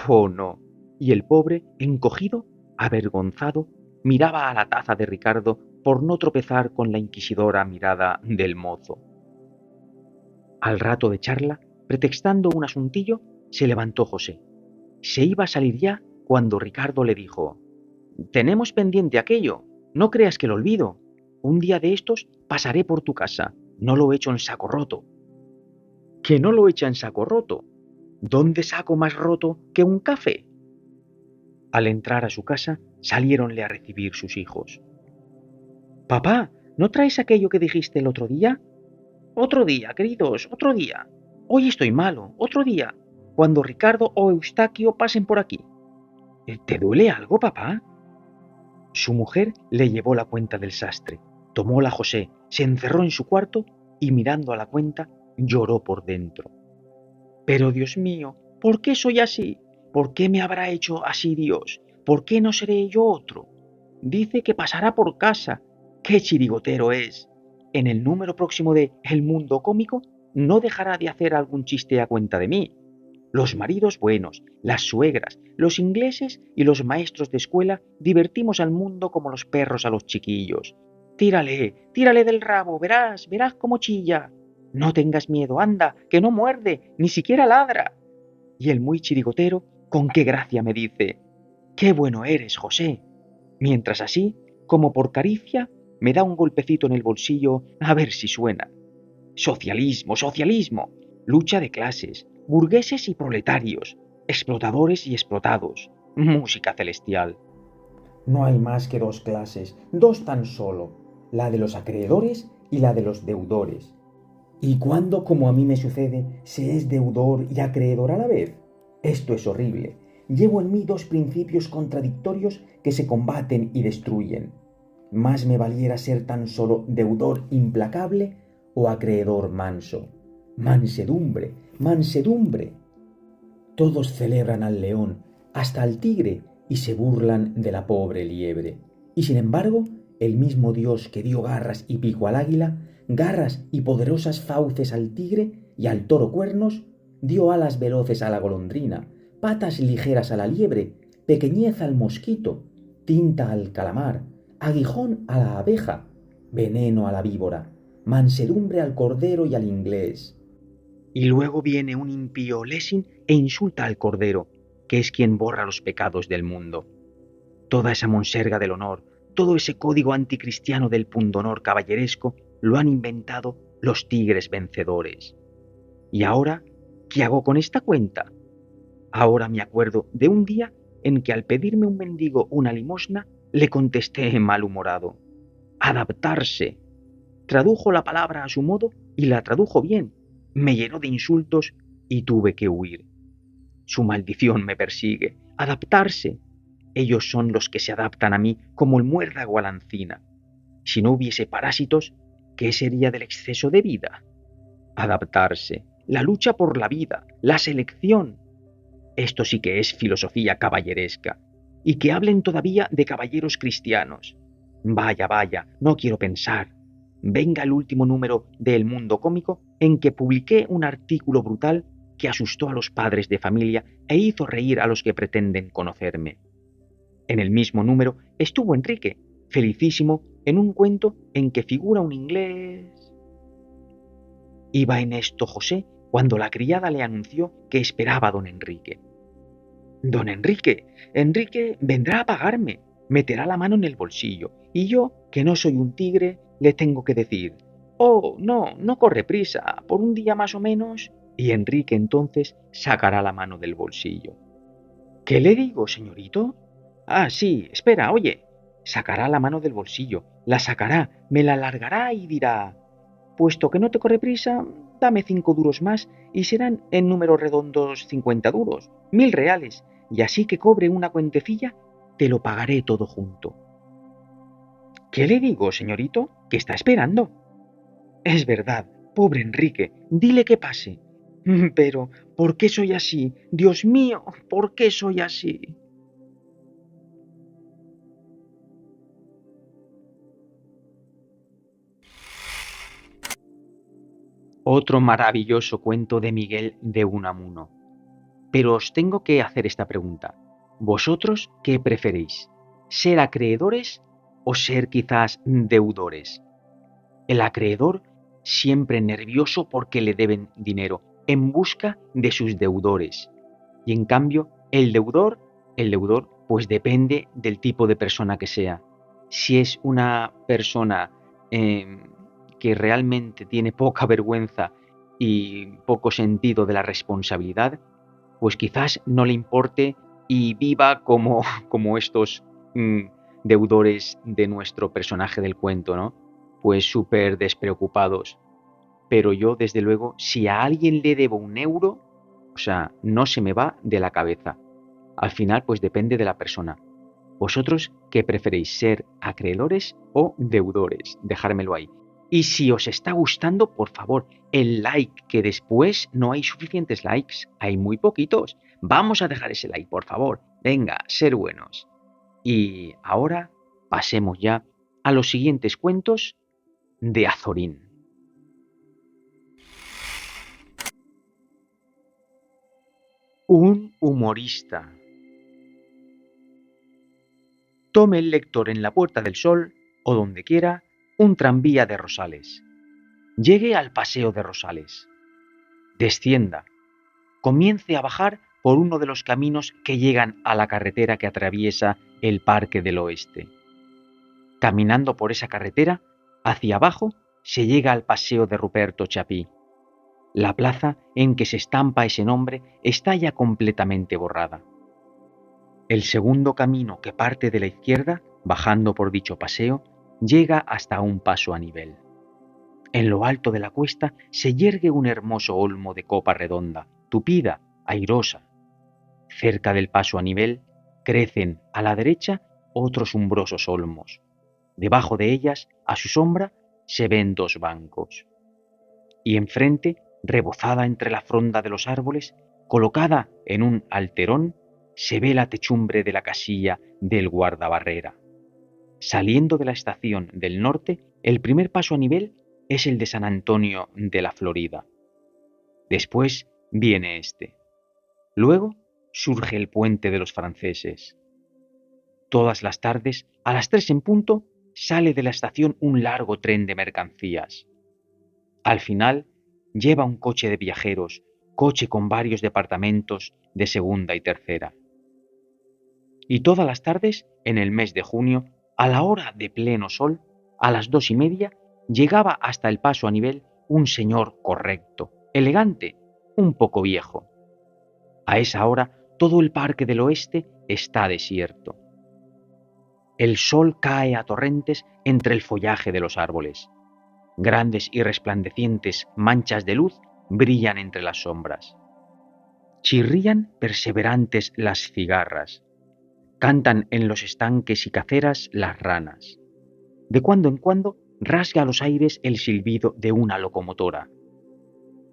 Oh, no. Y el pobre, encogido, avergonzado, miraba a la taza de Ricardo por no tropezar con la inquisidora mirada del mozo. Al rato de charla, pretextando un asuntillo, se levantó José. Se iba a salir ya cuando Ricardo le dijo: «Tenemos pendiente aquello, no creas que lo olvido». Un día de estos pasaré por tu casa. No lo echo en saco roto. ¿Que no lo echa en saco roto? ¿Dónde saco más roto que un café? Al entrar a su casa, saliéronle a recibir sus hijos. Papá, ¿no traes aquello que dijiste el otro día? Otro día, queridos, otro día. Hoy estoy malo, otro día. Cuando Ricardo o Eustaquio pasen por aquí. ¿Te duele algo, papá? Su mujer le llevó la cuenta del sastre, tomóla José, se encerró en su cuarto y mirando a la cuenta lloró por dentro. Pero Dios mío, ¿por qué soy así? ¿Por qué me habrá hecho así Dios? ¿Por qué no seré yo otro? Dice que pasará por casa. ¡Qué chirigotero es! En el número próximo de El Mundo Cómico no dejará de hacer algún chiste a cuenta de mí. Los maridos buenos, las suegras, los ingleses y los maestros de escuela divertimos al mundo como los perros a los chiquillos. Tírale, tírale del rabo, verás, verás cómo chilla. No tengas miedo, anda, que no muerde, ni siquiera ladra. Y el muy chirigotero, con qué gracia me dice, qué bueno eres, José. Mientras así, como por caricia, me da un golpecito en el bolsillo a ver si suena. Socialismo, socialismo, lucha de clases, burgueses y proletarios, explotadores y explotados, música celestial. No hay más que dos clases, dos tan solo, la de los acreedores y la de los deudores. ¿Y cuándo, como a mí me sucede, se es deudor y acreedor a la vez? Esto es horrible. Llevo en mí dos principios contradictorios que se combaten y destruyen. Más me valiera ser tan solo deudor implacable o acreedor manso. Mansedumbre, mansedumbre. Todos celebran al león, hasta al tigre, y se burlan de la pobre liebre. Y sin embargo, el mismo Dios que dio garras y pico al águila, garras y poderosas fauces al tigre y al toro cuernos, dio alas veloces a la golondrina, patas ligeras a la liebre, pequeñez al mosquito, tinta al calamar, aguijón a la abeja, veneno a la víbora, mansedumbre al cordero y al inglés. Y luego viene un impío Lessing e insulta al Cordero, que es quien borra los pecados del mundo. Toda esa monserga del honor, todo ese código anticristiano del pundonor caballeresco, lo han inventado los tigres vencedores. ¿Y ahora qué hago con esta cuenta? Ahora me acuerdo de un día en que al pedirme un mendigo una limosna, le contesté malhumorado. Adaptarse. Tradujo la palabra a su modo y la tradujo bien. Me llenó de insultos y tuve que huir. Su maldición me persigue. Adaptarse. Ellos son los que se adaptan a mí como el muérdago a la encina. Si no hubiese parásitos, ¿qué sería del exceso de vida? Adaptarse. La lucha por la vida. La selección. Esto sí que es filosofía caballeresca. Y que hablen todavía de caballeros cristianos. Vaya, vaya, no quiero pensar. Venga el último número de El Mundo Cómico en que publiqué un artículo brutal que asustó a los padres de familia e hizo reír a los que pretenden conocerme. En el mismo número estuvo Enrique, felicísimo, en un cuento en que figura un inglés. Iba en esto José cuando la criada le anunció que esperaba a don Enrique. Don Enrique, Enrique vendrá a pagarme, meterá la mano en el bolsillo, y yo, que no soy un tigre, le tengo que decir, oh, no, no corre prisa, por un día más o menos, y Enrique entonces sacará la mano del bolsillo. ¿Qué le digo, señorito? Ah, sí, espera, oye. Sacará la mano del bolsillo, la sacará, me la alargará y dirá, puesto que no te corre prisa, dame 5 duros más y serán en números redondos 50 duros, 1000 reales, y así que cobre una cuentecilla, te lo pagaré todo junto. ¿Qué le digo, señorito? ¿Qué está esperando? Es verdad, pobre Enrique, dile que pase. Pero, ¿por qué soy así? Dios mío, ¿por qué soy así? Otro maravilloso cuento de Miguel de Unamuno. Pero os tengo que hacer esta pregunta. ¿Vosotros qué preferéis? ¿Ser acreedores o ser quizás deudores? El acreedor siempre nervioso porque le deben dinero, en busca de sus deudores. Y en cambio, el deudor, pues depende del tipo de persona que sea. Si es una persona que realmente tiene poca vergüenza y poco sentido de la responsabilidad, pues quizás no le importe y viva como estos deudores de nuestro personaje del cuento, ¿no? Pues súper despreocupados. Pero yo, desde luego, si a alguien le debo 1 euro, o sea, no se me va de la cabeza. Al final, pues depende de la persona. ¿Vosotros qué preferéis, ser acreedores o deudores? Dejármelo ahí. Y si os está gustando, por favor, el like, que después no hay suficientes likes, hay muy poquitos. Vamos a dejar ese like, por favor. Venga, ser buenos. Y ahora pasemos ya a los siguientes cuentos de Azorín. Un humorista. Tome el lector en la Puerta del Sol o donde quiera un tranvía de Rosales. Llegue al Paseo de Rosales. Descienda. Comience a bajar por uno de los caminos que llegan a la carretera que atraviesa el Parque del Oeste. Caminando por esa carretera, hacia abajo se llega al Paseo de Ruperto Chapí. La plaza en que se estampa ese nombre está ya completamente borrada. El segundo camino, que parte de la izquierda, bajando por dicho paseo, llega hasta un paso a nivel. En lo alto de la cuesta se yergue un hermoso olmo de copa redonda, tupida, airosa. Cerca del paso a nivel crecen a la derecha otros umbrosos olmos. Debajo de ellas, a su sombra, se ven 2 bancos. Y enfrente, rebozada entre la fronda de los árboles, colocada en un alterón, se ve la techumbre de la casilla del guardabarrera. Saliendo de la estación del norte, el primer paso a nivel es el de San Antonio de la Florida. Después viene este. Luego surge el puente de los franceses. Todas las tardes, a las 3 en punto, sale de la estación un largo tren de mercancías. Al final, lleva un coche de viajeros, coche con varios departamentos de segunda y tercera. Y todas las tardes, en el mes de junio, a la hora de pleno sol, a las 2:30, llegaba hasta el paso a nivel un señor correcto, elegante, un poco viejo. A esa hora, todo el Parque del Oeste está desierto. El sol cae a torrentes entre el follaje de los árboles. Grandes y resplandecientes manchas de luz brillan entre las sombras. Chirrían perseverantes las cigarras. Cantan en los estanques y caceras las ranas. De cuando en cuando rasga los aires el silbido de una locomotora.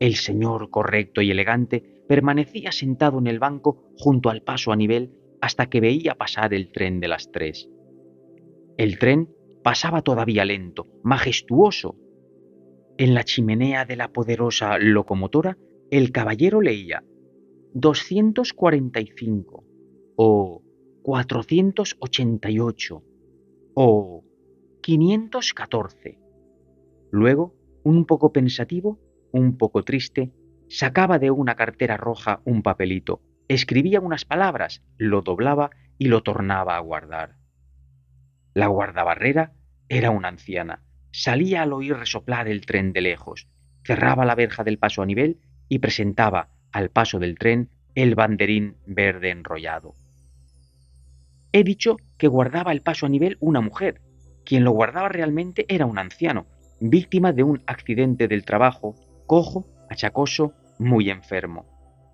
El señor correcto y elegante permanecía sentado en el banco junto al paso a nivel hasta que veía pasar el tren de las 3. El tren pasaba todavía lento, majestuoso. En la chimenea de la poderosa locomotora, el caballero leía 245 o 488 o 514. Luego, un poco pensativo, un poco triste, sacaba de una cartera roja un papelito, escribía unas palabras, lo doblaba y lo tornaba a guardar. La guardabarrera era una anciana. Salía al oír resoplar el tren de lejos, cerraba la verja del paso a nivel y presentaba al paso del tren el banderín verde enrollado. He dicho que guardaba el paso a nivel una mujer. Quien lo guardaba realmente era un anciano, víctima de un accidente del trabajo, cojo, achacoso, muy enfermo.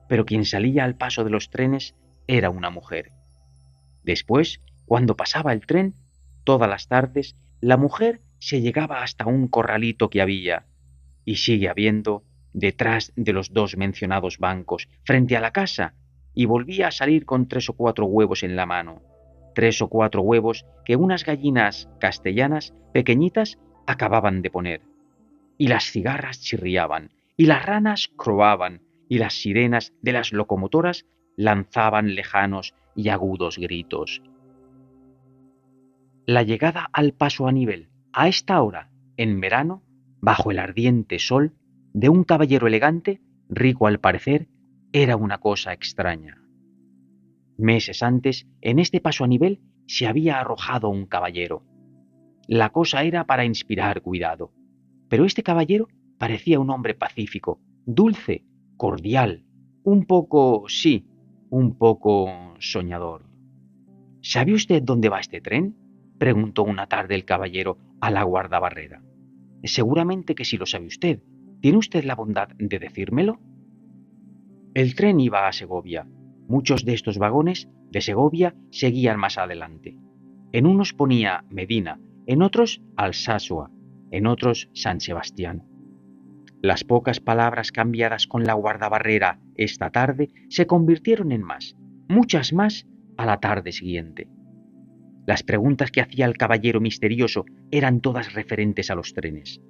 Pero quien salía al paso de los trenes era una mujer. Después, cuando pasaba el tren, todas las tardes, la mujer se llegaba hasta un corralito que había, y sigue habiendo, detrás de los 2 mencionados bancos, frente a la casa, y volvía a salir con 3 o 4 huevos en la mano. 3 o 4 huevos que unas gallinas castellanas pequeñitas acababan de poner. Y las cigarras chirriaban, y las ranas croaban, y las sirenas de las locomotoras lanzaban lejanos y agudos gritos. La llegada al paso a nivel, a esta hora, en verano, bajo el ardiente sol, de un caballero elegante, rico al parecer, era una cosa extraña. Meses antes, en este paso a nivel, se había arrojado un caballero. La cosa era para inspirar cuidado. Pero este caballero parecía un hombre pacífico, dulce, cordial, un poco soñador. ¿Sabe usted dónde va este tren? Preguntó una tarde el caballero a la guardabarrera. Seguramente que sí lo sabe usted. ¿Tiene usted la bondad de decírmelo? El tren iba a Segovia. Muchos de estos vagones de Segovia seguían más adelante. En unos ponía Medina, en otros Alsasua, en otros San Sebastián. Las pocas palabras cambiadas con la guardabarrera esta tarde se convirtieron en más, muchas más, a la tarde siguiente. Las preguntas que hacía el caballero misterioso eran todas referentes a los trenes.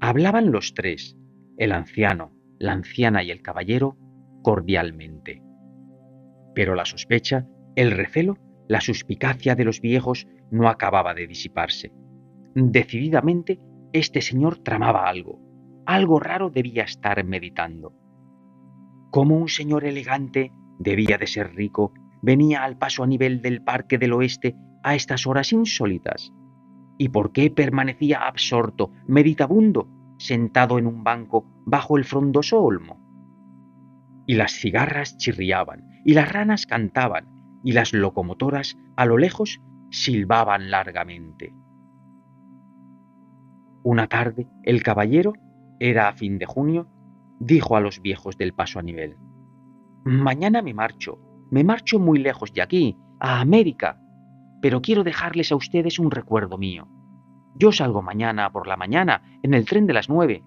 Hablaban los tres, el anciano, la anciana y el caballero, cordialmente. Pero la sospecha, el recelo, la suspicacia de los viejos no acababa de disiparse. Decididamente, este señor tramaba algo. Algo raro debía estar meditando. ¿Cómo un señor elegante, debía de ser rico, venía al paso a nivel del Parque del Oeste a estas horas insólitas? ¿Y por qué permanecía absorto, meditabundo, sentado en un banco bajo el frondoso olmo? Y las cigarras chirriaban, y las ranas cantaban, y las locomotoras, a lo lejos, silbaban largamente. Una tarde, el caballero, era a fin de junio, dijo a los viejos del paso a nivel: «Mañana me marcho muy lejos de aquí, a América, pero quiero dejarles a ustedes un recuerdo mío. Yo salgo mañana por la mañana en el tren de las 9.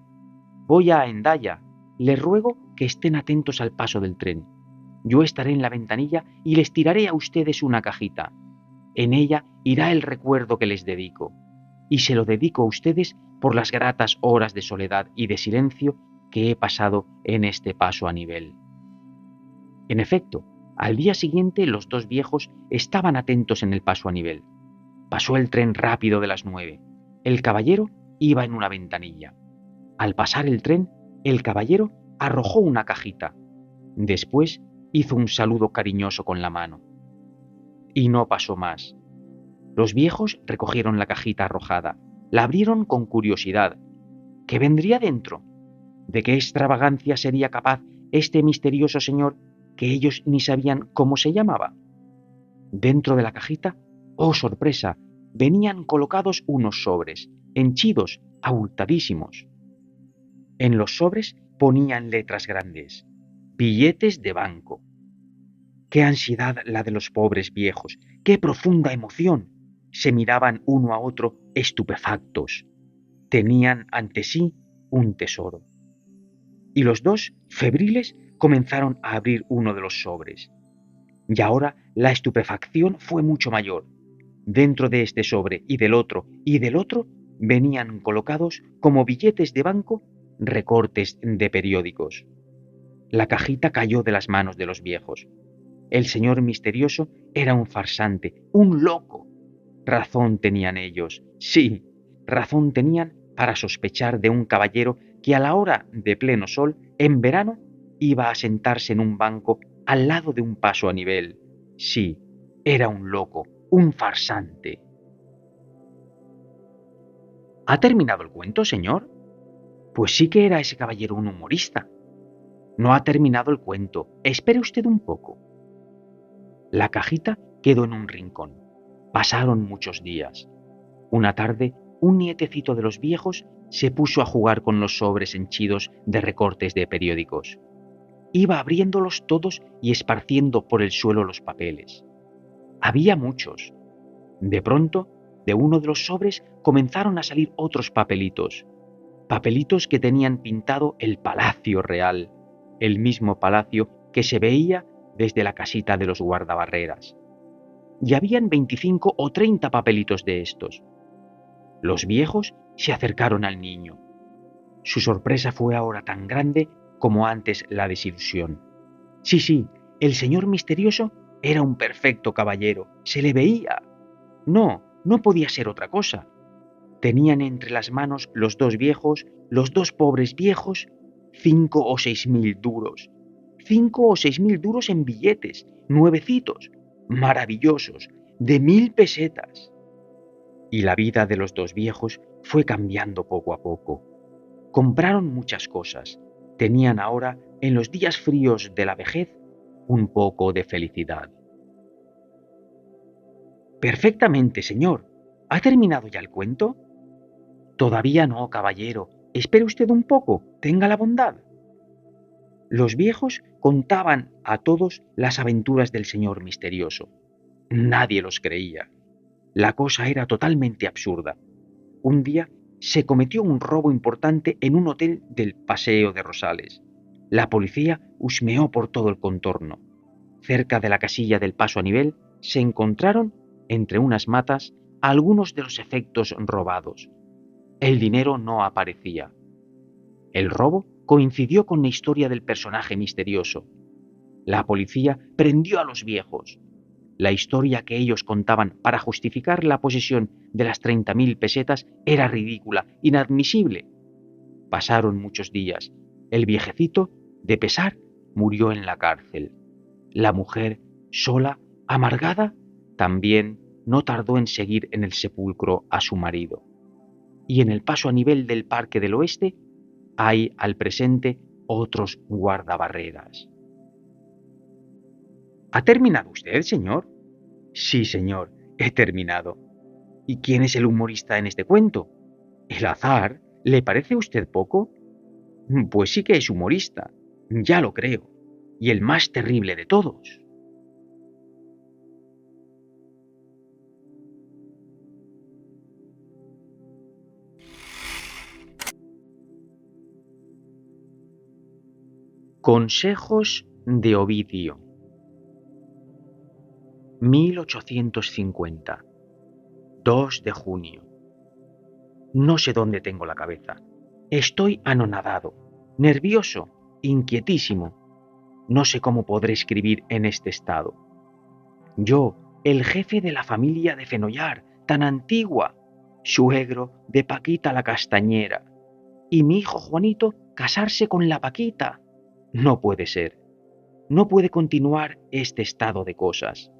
Voy a Hendaya. Les ruego que estén atentos al paso del tren. Yo estaré en la ventanilla y les tiraré a ustedes una cajita. En ella irá el recuerdo que les dedico. Y se lo dedico a ustedes por las gratas horas de soledad y de silencio que he pasado en este paso a nivel». En efecto, al día siguiente los dos viejos estaban atentos en el paso a nivel. Pasó el tren rápido de las 9. El caballero iba en una ventanilla. Al pasar el tren, el caballero arrojó una cajita. Después hizo un saludo cariñoso con la mano. Y no pasó más. Los viejos recogieron la cajita arrojada, la abrieron con curiosidad. ¿Qué vendría dentro? ¿De qué extravagancia sería capaz este misterioso señor que ellos ni sabían cómo se llamaba? Dentro de la cajita, ¡oh sorpresa!, venían colocados unos sobres, henchidos, abultadísimos. En los sobres ponían letras grandes: billetes de banco. ¡Qué ansiedad la de los pobres viejos! ¡Qué profunda emoción! Se miraban uno a otro estupefactos. Tenían ante sí un tesoro. Y los dos, febriles, comenzaron a abrir uno de los sobres. Y ahora la estupefacción fue mucho mayor. Dentro de este sobre y del otro venían colocados como billetes de banco recortes de periódicos. La cajita cayó de las manos de los viejos. El señor misterioso era un farsante, un loco. Razón tenían ellos, sí, razón tenían para sospechar de un caballero que a la hora de pleno sol, en verano, iba a sentarse en un banco al lado de un paso a nivel. Sí, era un loco, un farsante. ¿Ha terminado el cuento, señor? Pues sí que era ese caballero un humorista. No ha terminado el cuento. Espere usted un poco. La cajita quedó en un rincón. Pasaron muchos días. Una tarde, un nietecito de los viejos se puso a jugar con los sobres henchidos de recortes de periódicos. Iba abriéndolos todos y esparciendo por el suelo los papeles. Había muchos. De pronto, de uno de los sobres comenzaron a salir otros papelitos. Papelitos que tenían pintado el Palacio Real, el mismo palacio que se veía desde la casita de los guardabarreras. Y habían 25 o 30 papelitos de estos. Los viejos se acercaron al niño. Su sorpresa fue ahora tan grande como antes la desilusión. Sí, el señor misterioso era un perfecto caballero, se le veía. No podía ser otra cosa. Tenían entre las manos los dos viejos, los dos pobres viejos, 5 o 6 mil duros. 5 o 6 mil duros en billetes, nuevecitos, maravillosos, de 1000 pesetas. y la vida de los dos viejos fue cambiando poco a poco. Compraron muchas cosas. Tenían ahora, en los días fríos de la vejez, un poco de felicidad. Perfectamente, señor. ¿Ha terminado ya el cuento? Todavía no, caballero. Espere usted un poco. Tenga la bondad. Los viejos contaban a todos las aventuras del señor misterioso. Nadie los creía. La cosa era totalmente absurda. Un día se cometió un robo importante en un hotel del Paseo de Rosales. La policía husmeó por todo el contorno. Cerca de la casilla del paso a nivel se encontraron, entre unas matas, algunos de los efectos robados. El dinero no aparecía. El robo coincidió con la historia del personaje misterioso. La policía prendió a los viejos. La historia que ellos contaban para justificar la posesión de las 30.000 pesetas era ridícula, inadmisible. Pasaron muchos días. El viejecito, de pesar, murió en la cárcel. La mujer, sola, amargada, también no tardó en seguir en el sepulcro a su marido. Y en el paso a nivel del Parque del Oeste hay al presente otros guardabarreras. ¿Ha terminado usted, señor? Sí, señor, he terminado. ¿Y quién es el humorista en este cuento? ¿El azar? ¿Le parece a usted poco? Pues sí que es humorista, ya lo creo, y el más terrible de todos. Consejos de Ovidio. 1850. 2 de junio. No sé dónde tengo la cabeza. Estoy anonadado, nervioso, inquietísimo. No sé cómo podré escribir en este estado. Yo, el jefe de la familia de Fenollar, tan antigua, suegro de Paquita la Castañera, y mi hijo Juanito casarse con la Paquita. No puede ser. No puede continuar este estado de cosas.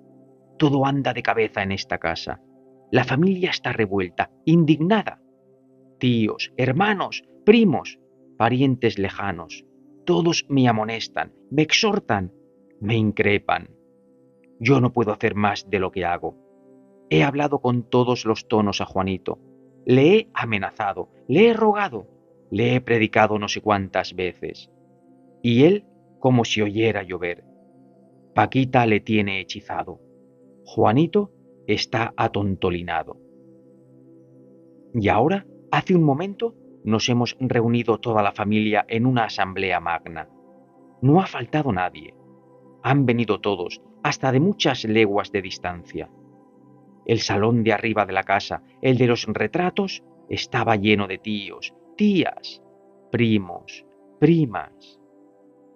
Todo anda de cabeza en esta casa. La familia está revuelta, indignada. Tíos, hermanos, primos, parientes lejanos, todos me amonestan, me exhortan, me increpan. Yo no puedo hacer más de lo que hago. He hablado con todos los tonos a Juanito. Le he amenazado, le he rogado, le he predicado no sé cuántas veces. Y él como si oyera llover. Paquita le tiene hechizado. Juanito está atontolinado. Y ahora, hace un momento, nos hemos reunido toda la familia en una asamblea magna. No ha faltado nadie. Han venido todos, hasta de muchas leguas de distancia. El salón de arriba de la casa, el de los retratos, estaba lleno de tíos, tías, primos, primas.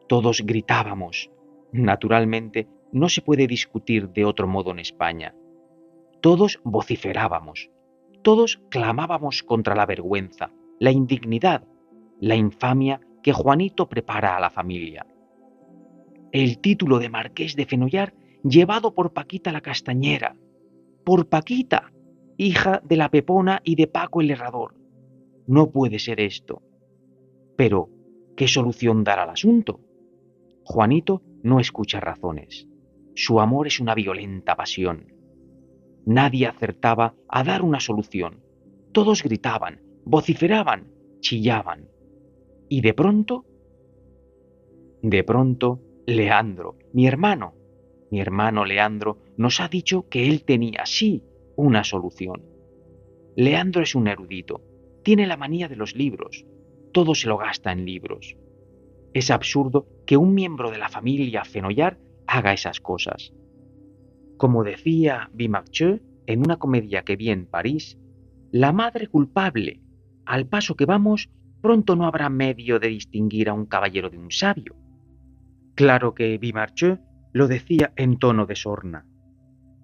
Todos gritábamos. Naturalmente, no se puede discutir de otro modo en España. Todos vociferábamos. Todos clamábamos contra la vergüenza, la indignidad, la infamia que Juanito prepara a la familia. El título de Marqués de Fenollar llevado por Paquita la Castañera. Por Paquita, hija de la Pepona y de Paco el Herrador. No puede ser esto. Pero, ¿qué solución dará al asunto? Juanito no escucha razones. Su amor es una violenta pasión. Nadie acertaba a dar una solución. Todos gritaban, vociferaban, chillaban. Y de pronto, Leandro, mi hermano Leandro, nos ha dicho que él tenía, sí, una solución. Leandro es un erudito, tiene la manía de los libros, todo se lo gasta en libros. Es absurdo que un miembro de la familia Fenollar haga esas cosas. Como decía Beaumarchais en una comedia que vi en París, la madre culpable. Al paso que vamos, pronto no habrá medio de distinguir a un caballero de un sabio. Claro que Beaumarchais lo decía en tono de sorna.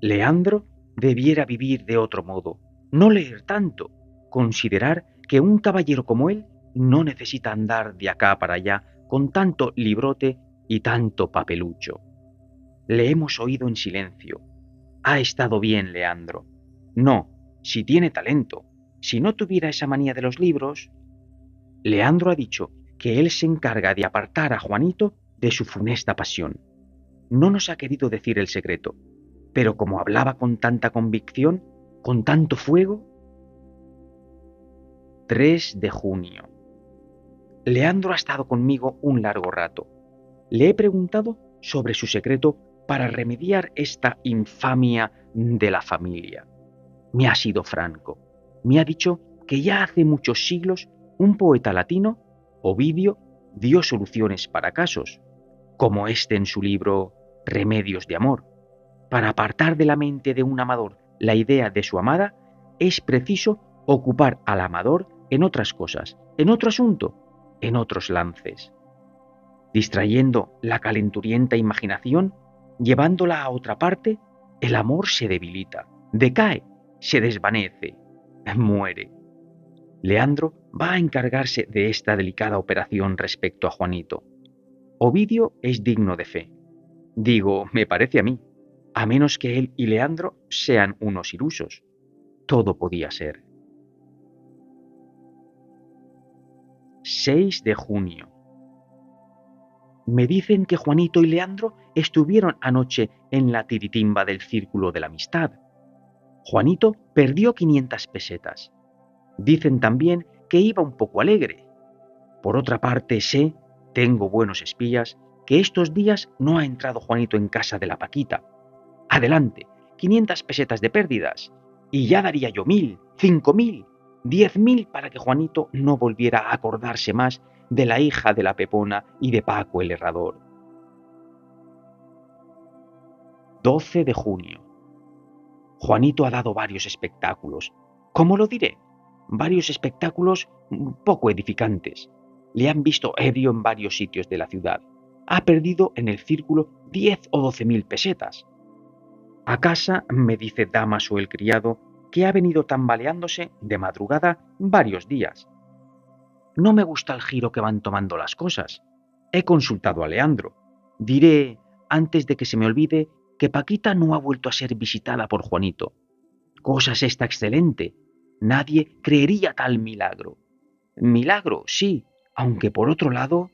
Leandro debiera vivir de otro modo, no leer tanto, considerar que un caballero como él no necesita andar de acá para allá con tanto librote y tanto papelucho. Le hemos oído en silencio. Ha estado bien, Leandro. No, si tiene talento. Si no tuviera esa manía de los libros... Leandro ha dicho que él se encarga de apartar a Juanito de su funesta pasión. No nos ha querido decir el secreto, pero como hablaba con tanta convicción, con tanto fuego... 3 de junio. Leandro ha estado conmigo un largo rato. Le he preguntado sobre su secreto para remediar esta infamia de la familia. Me ha sido franco. Me ha dicho que ya hace muchos siglos un poeta latino, Ovidio, dio soluciones para casos, como este en su libro Remedios de Amor. Para apartar de la mente de un amador la idea de su amada, es preciso ocupar al amador en otras cosas, en otro asunto, en otros lances. Distrayendo la calenturienta imaginación, llevándola a otra parte, el amor se debilita, decae, se desvanece, muere. Leandro va a encargarse de esta delicada operación respecto a Juanito. Ovidio es digno de fe. Digo, me parece a mí, a menos que él y Leandro sean unos ilusos. Todo podía ser. 6 de junio. Me dicen que Juanito y Leandro estuvieron anoche en la tiritimba del Círculo de la Amistad. Juanito perdió 500 pesetas. Dicen también que iba un poco alegre. Por otra parte, tengo buenos espías, que estos días no ha entrado Juanito en casa de la Paquita. Adelante, 500 pesetas de pérdidas, y ya daría yo 1000, 5000, 10.000 para que Juanito no volviera a acordarse más de la hija de la Pepona y de Paco el Herrador. 12 de junio. Juanito ha dado varios espectáculos. ¿Cómo lo diré? Varios espectáculos poco edificantes. Le han visto ebrio en varios sitios de la ciudad. Ha perdido en el círculo 10 o 12.000 pesetas. A casa me dice Damaso el criado que ha venido tambaleándose de madrugada varios días. No me gusta el giro que van tomando las cosas. He consultado a Leandro. Diré, antes de que se me olvide, que Paquita no ha vuelto a ser visitada por Juanito. Cosa es esta excelente. Nadie creería tal milagro. Milagro, sí, aunque por otro lado,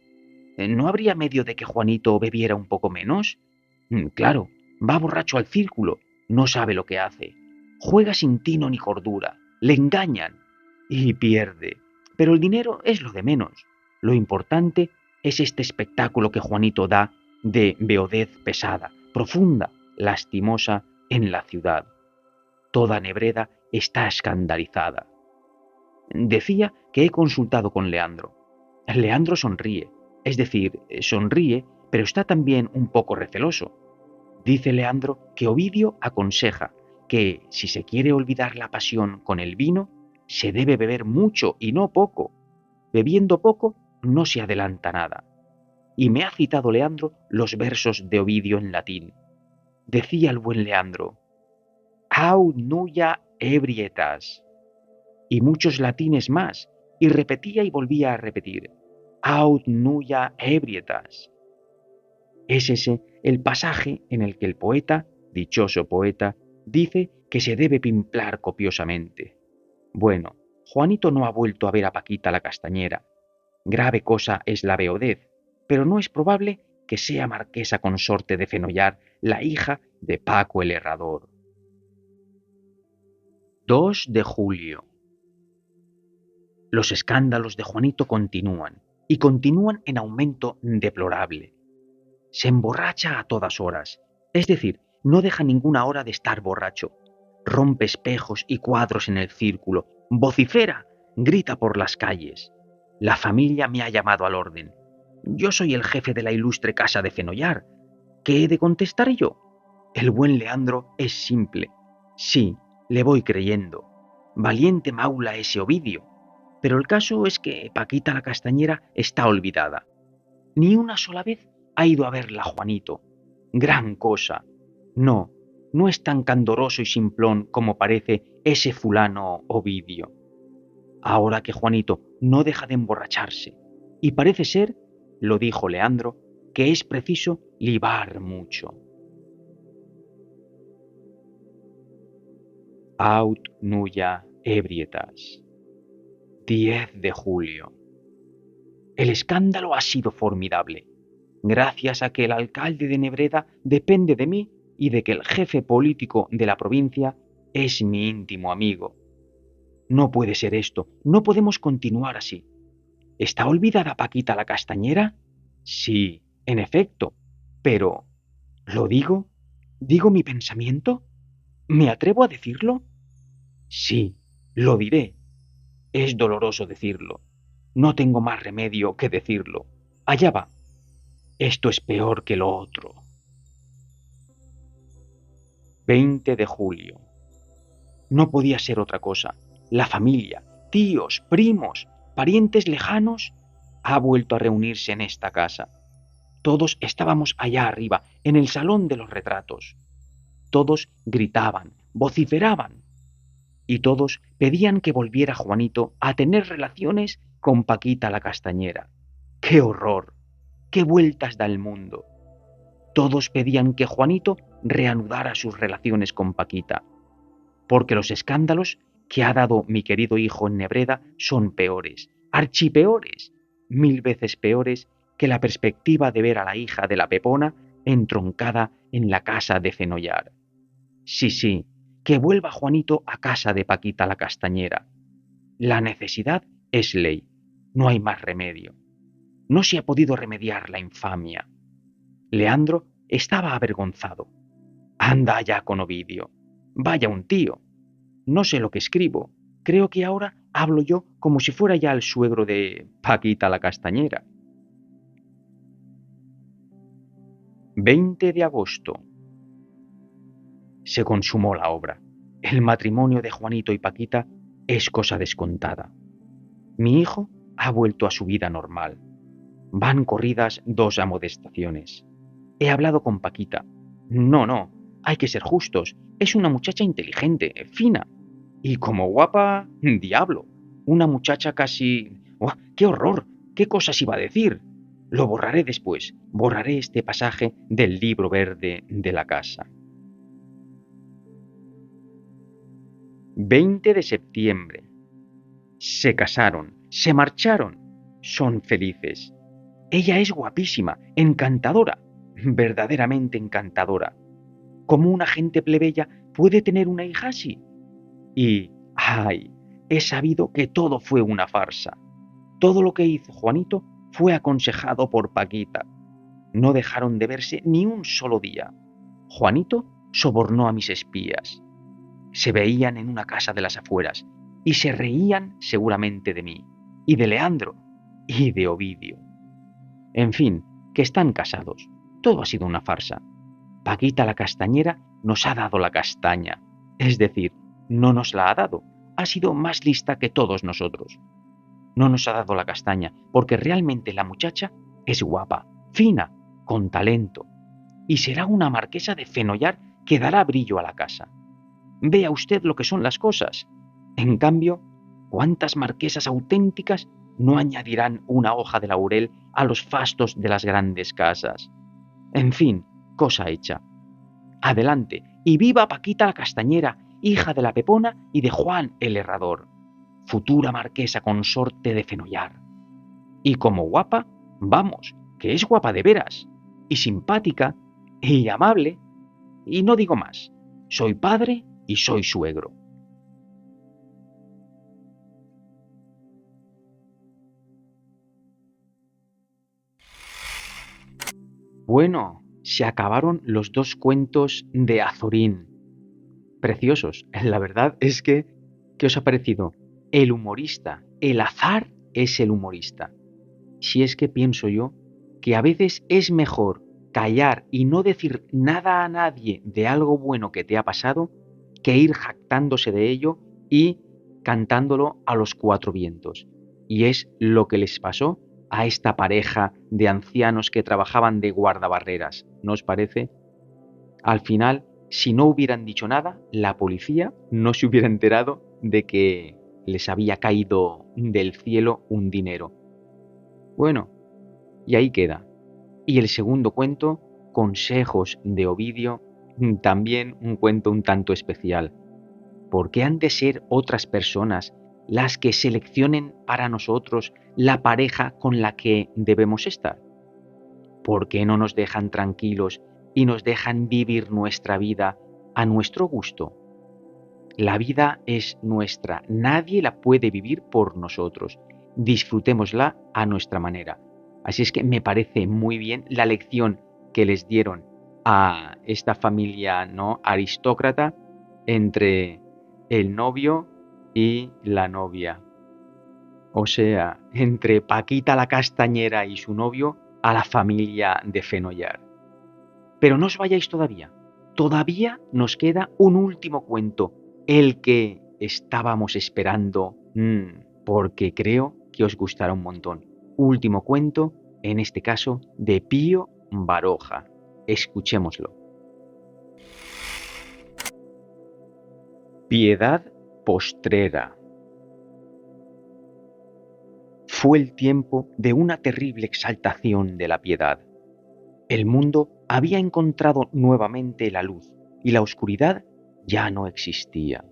¿no habría medio de que Juanito bebiera un poco menos? Claro, va borracho al círculo, no sabe lo que hace. Juega sin tino ni cordura, le engañan y pierde. Pero el dinero es lo de menos. Lo importante es este espectáculo que Juanito da de beodez pesada, profunda, lastimosa en la ciudad. Toda Nebreda está escandalizada. Decía que he consultado con Leandro. Leandro sonríe, es decir, sonríe, pero está también un poco receloso. Dice Leandro que Ovidio aconseja que, si se quiere olvidar la pasión con el vino, se debe beber mucho y no poco. Bebiendo poco no se adelanta nada. Y me ha citado Leandro los versos de Ovidio en latín. Decía el buen Leandro, «Aut nulla ebrietas», y muchos latines más, y repetía y volvía a repetir, «Aut nulla ebrietas». Es ese el pasaje en el que el poeta, dichoso poeta, dice que se debe pimplar copiosamente. Bueno, Juanito no ha vuelto a ver a Paquita la castañera. Grave cosa es la beodez, pero no es probable que sea marquesa consorte de Fenollar, la hija de Paco el Herrador. 2 de julio. Los escándalos de Juanito continúan, y continúan en aumento deplorable. Se emborracha a todas horas, es decir, no deja ninguna hora de estar borracho. Rompe espejos y cuadros en el círculo, vocifera, grita por las calles. La familia me ha llamado al orden. Yo soy el jefe de la ilustre casa de Fenollar. ¿Qué he de contestar yo? El buen Leandro es simple. Sí, le voy creyendo. Valiente maula ese Ovidio. Pero el caso es que Paquita la castañera está olvidada. Ni una sola vez ha ido a verla Juanito. Gran cosa. No, no es tan candoroso y simplón como parece ese fulano Ovidio. Ahora que Juanito no deja de emborracharse, y parece ser, lo dijo Leandro, que es preciso libar mucho. Aut nulla ebrietas. 10 de julio. El escándalo ha sido formidable, gracias a que el alcalde de Nebreda depende de mí y de que el jefe político de la provincia es mi íntimo amigo. No puede ser esto, no podemos continuar así. ¿Está olvidada Paquita la Castañera? Sí, en efecto, pero ¿lo digo? ¿Digo mi pensamiento? ¿Me atrevo a decirlo? Sí, lo diré. Es doloroso decirlo. No tengo más remedio que decirlo. Allá va. Esto es peor que lo otro. 20 de julio. No podía ser otra cosa. La familia, tíos, primos, parientes lejanos, ha vuelto a reunirse en esta casa. Todos estábamos allá arriba, en el salón de los retratos. Todos gritaban, vociferaban, y todos pedían que volviera Juanito a tener relaciones con Paquita la Castañera. ¡Qué horror! ¡Qué vueltas da el mundo! Todos pedían que Juanito reanudara sus relaciones con Paquita, porque los escándalos que ha dado mi querido hijo en Nebreda son peores, archipeores, 1000 veces peores que la perspectiva de ver a la hija de la Pepona entroncada en la casa de Fenollar. Sí, sí, que vuelva Juanito a casa de Paquita la Castañera. La necesidad es ley, no hay más remedio. No se ha podido remediar la infamia. Leandro estaba avergonzado. Anda ya con Ovidio. Vaya un tío. No sé lo que escribo. Creo que ahora hablo yo como si fuera ya el suegro de Paquita la Castañera. 20 de agosto. Se consumó la obra. El matrimonio de Juanito y Paquita es cosa descontada. Mi hijo ha vuelto a su vida normal. Van corridas 2 amonestaciones. He hablado con Paquita. No, no, hay que ser justos. Es una muchacha inteligente, fina. Y como guapa, diablo. Una muchacha casi... ¡Oh, qué horror! ¿Qué cosas iba a decir? Lo borraré después. Borraré este pasaje del libro verde de la casa. 20 de septiembre. Se casaron, se marcharon. Son felices. Ella es guapísima, encantadora, verdaderamente encantadora. ¿Cómo una gente plebeya puede tener una hija así? Y, ¡ay! He sabido que todo fue una farsa. Todo lo que hizo Juanito fue aconsejado por Paquita. No dejaron de verse ni un solo día. Juanito sobornó a mis espías. Se veían en una casa de las afueras y se reían seguramente de mí, y de Leandro, y de Ovidio. En fin, que están casados. Todo ha sido una farsa. Paquita la Castañera nos ha dado la castaña. Es decir, no nos la ha dado. Ha sido más lista que todos nosotros. No nos ha dado la castaña porque realmente la muchacha es guapa, fina, con talento. Y será una marquesa de Fenollar que dará brillo a la casa. Vea usted lo que son las cosas. En cambio, ¿cuántas marquesas auténticas no añadirán una hoja de laurel a los fastos de las grandes casas? En fin, cosa hecha. Adelante, y viva Paquita la Castañera, hija de la Pepona y de Juan el Herrador, futura marquesa consorte de Fenollar. Y como guapa, vamos, que es guapa de veras, y simpática, y amable, y no digo más, soy padre y soy suegro. Bueno, se acabaron los 2 cuentos de Azorín. Preciosos. La verdad es que, ¿qué os ha parecido? El humorista, el azar es el humorista. Si es que pienso yo que a veces es mejor callar y no decir nada a nadie de algo bueno que te ha pasado que ir jactándose de ello y cantándolo a los 4 vientos. Y es lo que les pasó a esta pareja de ancianos que trabajaban de guardabarreras, ¿no os parece? Al final, si no hubieran dicho nada, la policía no se hubiera enterado de que les había caído del cielo un dinero. Bueno, y ahí queda. Y el segundo cuento, Consejos de Ovidio, también un cuento un tanto especial. ¿Por qué han de ser otras personas las que seleccionen para nosotros la pareja con la que debemos estar? ¿Por qué no nos dejan tranquilos y nos dejan vivir nuestra vida a nuestro gusto? La vida es nuestra, nadie la puede vivir por nosotros. Disfrutémosla a nuestra manera. Así es que me parece muy bien la lección que les dieron a esta familia no aristócrata entre el novio y la novia. O sea, entre Paquita la Castañera y su novio a la familia de Fenollar. Pero no os vayáis todavía. Todavía nos queda un último cuento, el que estábamos esperando, porque creo que os gustará un montón. Último cuento, en este caso, de Pío Baroja. Escuchémoslo. Piedad postrera. Fue el tiempo de una terrible exaltación de la piedad. El mundo había encontrado nuevamente la luz y la oscuridad ya no existía.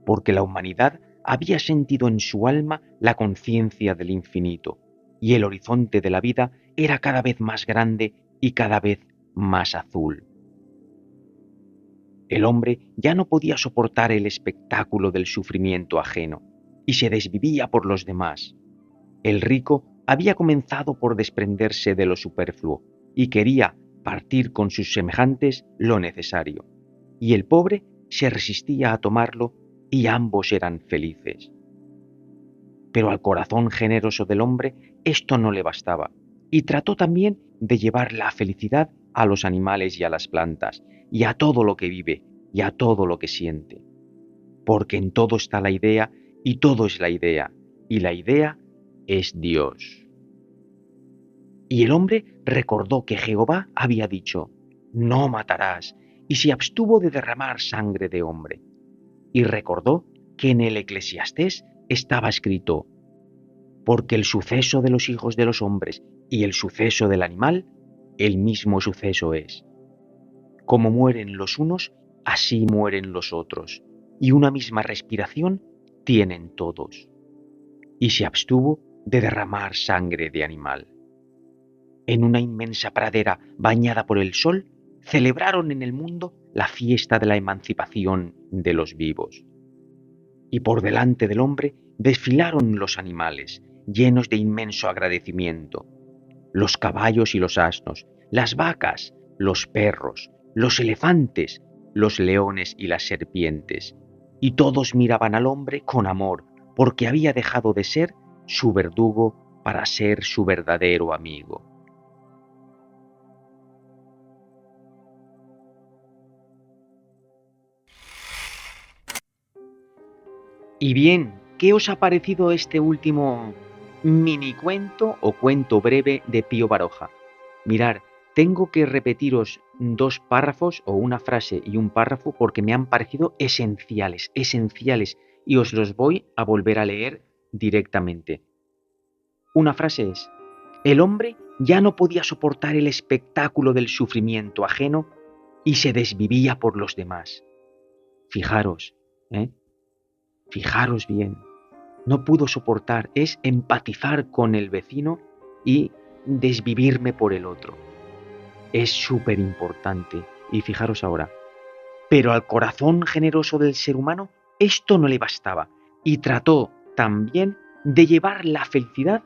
Porque la humanidad había sentido en su alma la conciencia del infinito y el horizonte de la vida era cada vez más grande y cada vez más azul. El hombre ya no podía soportar el espectáculo del sufrimiento ajeno y se desvivía por los demás. El rico había comenzado por desprenderse de lo superfluo y quería partir con sus semejantes lo necesario, y el pobre se resistía a tomarlo y ambos eran felices. Pero al corazón generoso del hombre esto no le bastaba, y trató también de llevar la felicidad a los animales y a las plantas, y a todo lo que vive, y a todo lo que siente. Porque en todo está la idea, y todo es la idea, y la idea es Dios. Y el hombre recordó que Jehová había dicho, no matarás, y se abstuvo de derramar sangre de hombre. Y recordó que en el Eclesiastés estaba escrito, porque el suceso de los hijos de los hombres y el suceso del animal, el mismo suceso es. Como mueren los unos, así mueren los otros, y una misma respiración tienen todos. Y se abstuvo de derramar sangre de animal. En una inmensa pradera bañada por el sol, celebraron en el mundo la fiesta de la emancipación de los vivos. Y por delante del hombre desfilaron los animales, llenos de inmenso agradecimiento, los caballos y los asnos, las vacas, los perros, los elefantes, los leones y las serpientes, y todos miraban al hombre con amor, porque había dejado de ser su verdugo para ser su verdadero amigo. Y bien, ¿qué os ha parecido este último mini cuento o cuento breve de Pío Baroja? Mirad, tengo que repetiros dos párrafos o una frase y un párrafo porque me han parecido esenciales, y os los voy a volver a leer directamente. Una frase es, el hombre ya no podía soportar el espectáculo del sufrimiento ajeno y se desvivía por los demás. Fijaros, ¿eh? Fijaros bien, no pudo soportar, es empatizar con el vecino y desvivirme por el otro. Es súper importante. Y fijaros ahora, pero al corazón generoso del ser humano esto no le bastaba y trató también de llevar la felicidad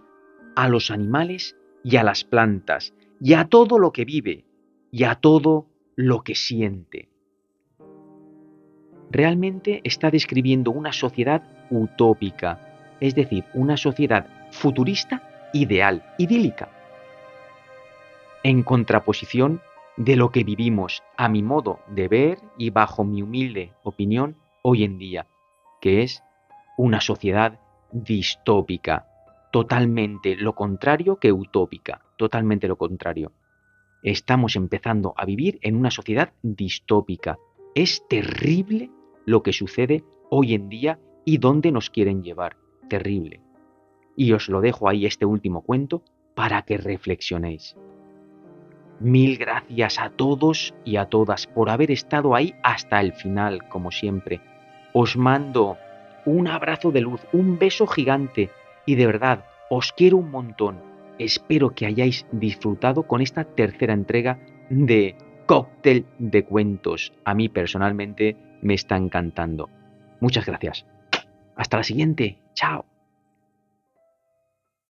a los animales y a las plantas y a todo lo que vive y a todo lo que siente. Realmente está describiendo una sociedad utópica, es decir, una sociedad futurista ideal, idílica, en contraposición de lo que vivimos a mi modo de ver y bajo mi humilde opinión hoy en día, que es una sociedad distópica, totalmente lo contrario que utópica, totalmente lo contrario. Estamos empezando a vivir en una sociedad distópica. Es terrible lo que sucede hoy en día y dónde nos quieren llevar. Terrible. Y os lo dejo ahí este último cuento para que reflexionéis. Mil gracias a todos y a todas por haber estado ahí hasta el final, como siempre. Os mando un abrazo de luz, un beso gigante y de verdad, os quiero un montón. Espero que hayáis disfrutado con esta tercera entrega de Cóctel de Cuentos. A mí personalmente me está encantando. Muchas gracias. Hasta la siguiente. Chao.